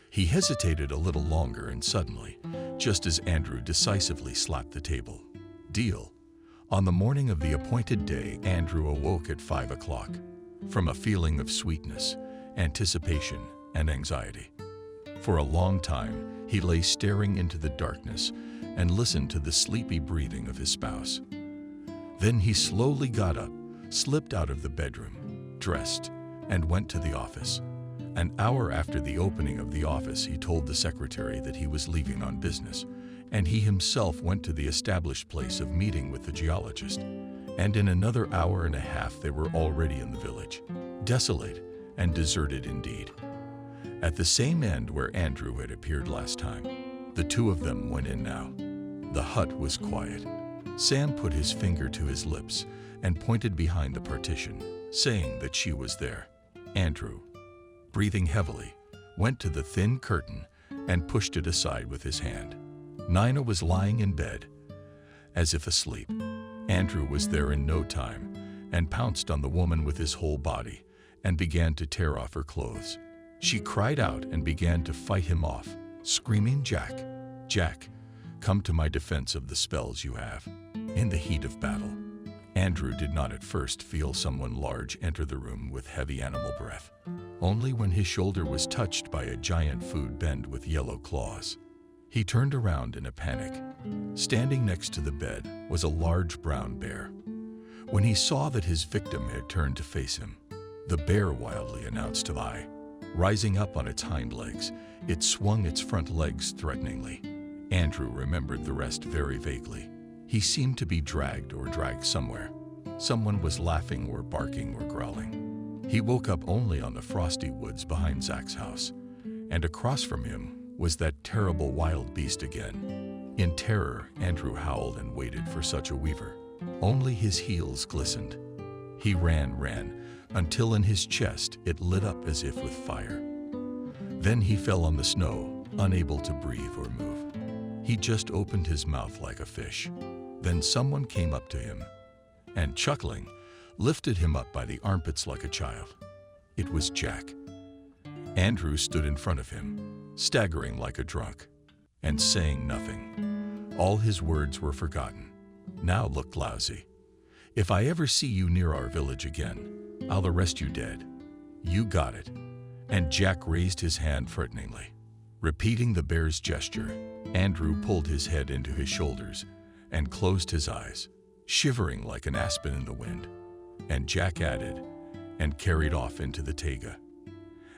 He hesitated a little longer and suddenly, just as Andrew decisively slapped the table, deal. On the morning of the appointed day, Andrew awoke at 5 o'clock from a feeling of sweetness, anticipation, and anxiety. For a long time, he lay staring into the darkness and listened to the sleepy breathing of his spouse. Then he slowly got up, slipped out of the bedroom, dressed, and went to the office. An hour after the opening of the office, he told the secretary that he was leaving on business, and he himself went to the established place of meeting with the geologist. And in another hour and a half, they were already in the village, desolate and deserted indeed. At the same end where Andrew had appeared last time, the two of them went in now. The hut was quiet. Sam put his finger to his lips and pointed behind the partition, saying that she was there. Andrew, breathing heavily, went to the thin curtain and pushed it aside with his hand. Nina was lying in bed, as if asleep. Andrew was there in no time and pounced on the woman with his whole body and began to tear off her clothes. She cried out and began to fight him off, screaming, "Jack, Jack, come to my defense of the spells you have." In the heat of battle, Andrew did not at first feel someone large enter the room with heavy animal breath. Only when his shoulder was touched by a giant food bend with yellow claws. He turned around in a panic. Standing next to the bed was a large brown bear. When he saw that his victim had turned to face him, the bear wildly announced to lie. Rising up on its hind legs, it swung its front legs threateningly. Andrew remembered the rest very vaguely. He seemed to be dragged somewhere. Someone was laughing or barking or growling. He woke up only on the frosty woods behind Zach's house, and across from him was that terrible wild beast again. In terror, Andrew howled and waited for such a weaver. Only his heels glistened. He ran, until in his chest it lit up as if with fire. Then he fell on the snow, unable to breathe or move. He just opened his mouth like a fish. Then someone came up to him and, chuckling, lifted him up by the armpits like a child. It was Jack. Andrew stood in front of him, staggering like a drunk, and saying nothing. All his words were forgotten. Now looked lousy. "If I ever see you near our village again, I'll arrest you dead. You got it." And Jack raised his hand threateningly. Repeating the bear's gesture, Andrew pulled his head into his shoulders and closed his eyes, shivering like an aspen in the wind. And Jack added, and carried off into the taiga.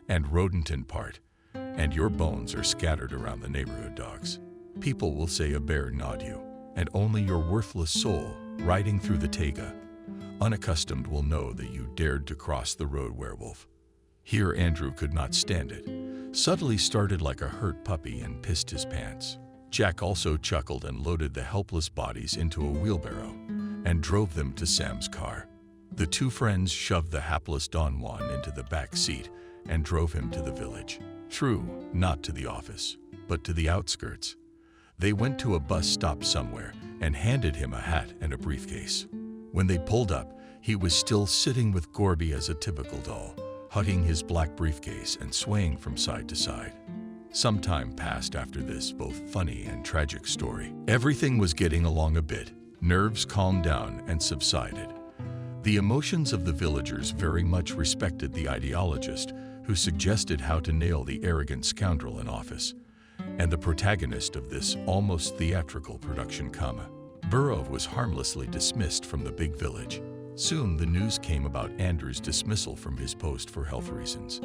"And rodent in part, and your bones are scattered around the neighborhood, dogs. People will say a bear gnawed you, and only your worthless soul, riding through the taiga, unaccustomed, will know that you dared to cross the road, werewolf." Here Andrew could not stand it, suddenly started like a hurt puppy and pissed his pants. Jack also chuckled and loaded the helpless bodies into a wheelbarrow and drove them to Sam's car. The two friends shoved the hapless Don Juan into the back seat and drove him to the village. True, not to the office, but to the outskirts. They went to a bus stop somewhere and handed him a hat and a briefcase. When they pulled up, he was still sitting with Gorby as a typical doll, hugging his black briefcase and swaying from side to side. Some time passed after this both funny and tragic story. Everything was getting along a bit. Nerves calmed down and subsided. The emotions of the villagers very much respected the ideologist who suggested how to nail the arrogant scoundrel in office, and the protagonist of this almost theatrical production comma. Burrow was harmlessly dismissed from the big village. Soon the news came about Andrew's dismissal from his post for health reasons.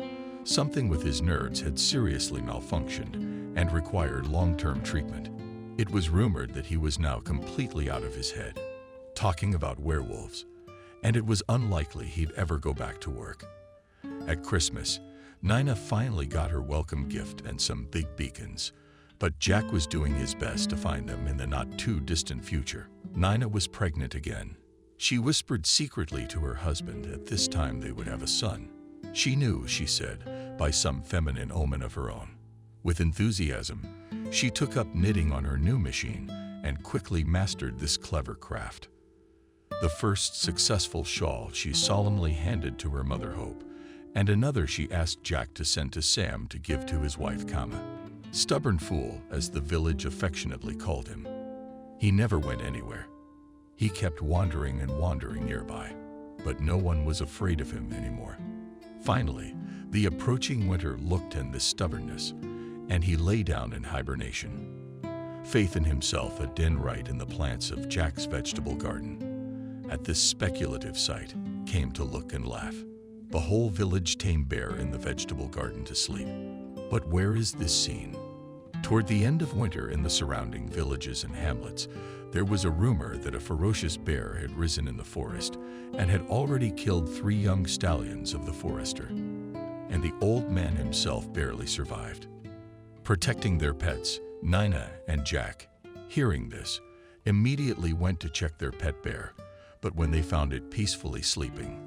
Something with his nerves had seriously malfunctioned and required long-term treatment. It was rumored that he was now completely out of his head, talking about werewolves, and it was unlikely he'd ever go back to work. At Christmas, Nina finally got her welcome gift and some big beacons, but Jack was doing his best to find them in the not-too-distant future. Nina was pregnant again. She whispered secretly to her husband that this time they would have a son. She knew, she said, by some feminine omen of her own. With enthusiasm, she took up knitting on her new machine and quickly mastered this clever craft. The first successful shawl she solemnly handed to her mother Hope, and another she asked Jack to send to Sam to give to his wife Kama. Stubborn fool, as the village affectionately called him. He never went anywhere. He kept wandering and wandering nearby, but no one was afraid of him anymore. Finally, the approaching winter looked in this stubbornness, and he lay down in hibernation. Faith in himself had den right in the plants of Jack's vegetable garden. At this speculative sight, came to look and laugh. The whole village tame bear in the vegetable garden to sleep. But where is this scene? Toward the end of winter in the surrounding villages and hamlets, there was a rumor that a ferocious bear had risen in the forest and had already killed 3 young stallions of the forester. And the old man himself barely survived. Protecting their pets, Nina and Jack, hearing this, immediately went to check their pet bear, but when they found it peacefully sleeping,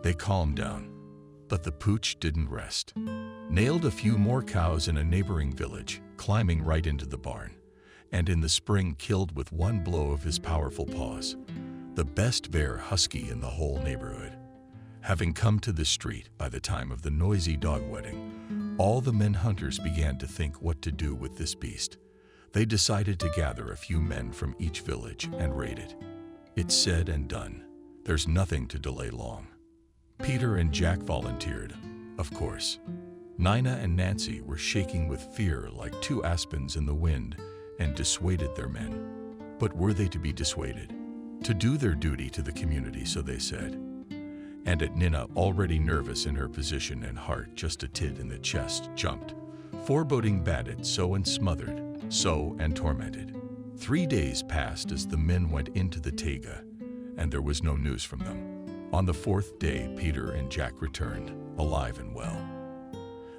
they calmed down. But the pooch didn't rest. Nailed a few more cows in a neighboring village, climbing right into the barn, and in the spring killed with one blow of his powerful paws, the best bear husky in the whole neighborhood. Having come to the street by the time of the noisy dog wedding, all the men hunters began to think what to do with this beast. They decided to gather a few men from each village and raid it. It's said and done. There's nothing to delay long. Peter and Jack volunteered, of course. Nina and Nancy were shaking with fear like 2 aspens in the wind and dissuaded their men. But were they to be dissuaded? To do their duty to the community, so they said. And at Nina, already nervous in her position and heart just a tit in the chest, jumped. Foreboding batted, so and smothered, so and tormented. 3 days passed as the men went into the taiga, and there was no news from them. On the 4th day, Peter and Jack returned, alive and well.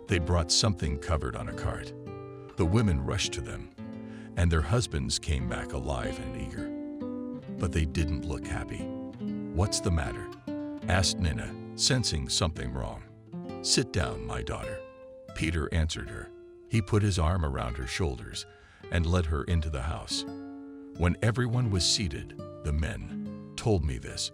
They brought something covered on a cart. The women rushed to them, and their husbands came back alive and eager. But they didn't look happy. "What's the matter?" asked Nina, sensing something wrong. "Sit down, my daughter," Peter answered her. He put his arm around her shoulders and led her into the house. When everyone was seated, the men told me this.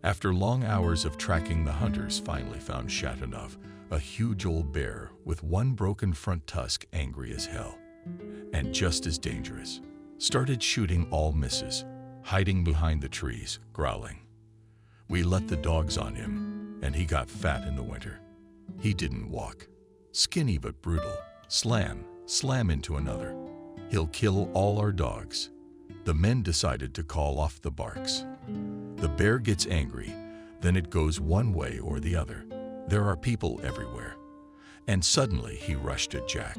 After long hours of tracking, the hunters finally found Shatanov, a huge old bear with one broken front tusk, angry as hell, and just as dangerous. Started shooting all misses, hiding behind the trees, growling. We let the dogs on him, and he got fat in the winter. He didn't walk. Skinny but brutal. Slam, slam into another. He'll kill all our dogs. The men decided to call off the barks. The bear gets angry, then it goes one way or the other. There are people everywhere. And suddenly he rushed at Jack.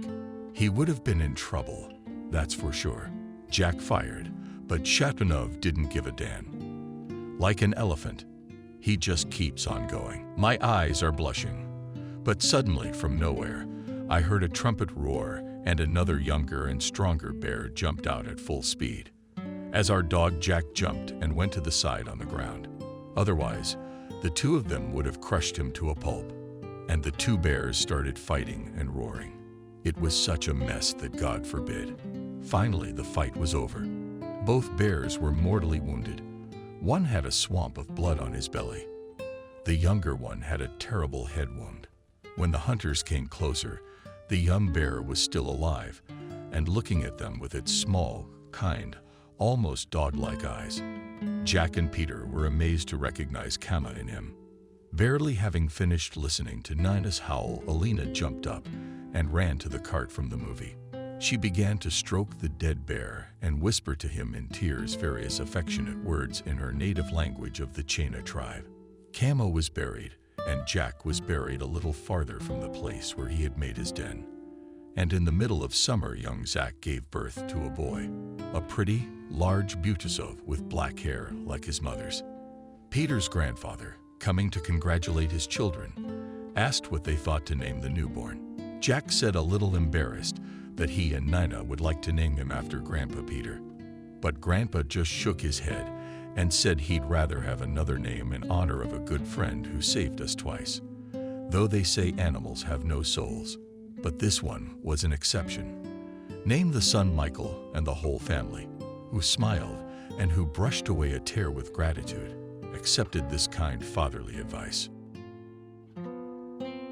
He would have been in trouble, that's for sure. Jack fired, but Shatanov didn't give a damn. Like an elephant, he just keeps on going. My eyes are blushing. But suddenly, from nowhere, I heard a trumpet roar, and another younger and stronger bear jumped out at full speed. As our dog Jack jumped and went to the side on the ground. Otherwise, the 2 of them would have crushed him to a pulp. And the 2 bears started fighting and roaring. It was such a mess that God forbid. Finally, the fight was over. Both bears were mortally wounded. One had a swamp of blood on his belly. The younger one had a terrible head wound. When the hunters came closer, the young bear was still alive and looking at them with its small, kind, almost dog-like eyes. Jack and Peter were amazed to recognize Kama in him. Barely having finished listening to Nina's howl, Alina jumped up and ran to the cart from the movie. She began to stroke the dead bear and whisper to him in tears various affectionate words in her native language of the Chena tribe. Kama was buried, and Jack was buried a little farther from the place where he had made his den. And in the middle of summer, young Zach gave birth to a boy, a pretty, large Butasov with black hair like his mother's. Peter's grandfather, coming to congratulate his children, asked what they thought to name the newborn. Jack said, a little embarrassed, that he and Nina would like to name him after Grandpa Peter. But Grandpa just shook his head and said he'd rather have another name in honor of a good friend who saved us twice. Though they say animals have no souls, but this one was an exception. Name the son Michael, and the whole family, who smiled and who brushed away a tear with gratitude, accepted this kind fatherly advice.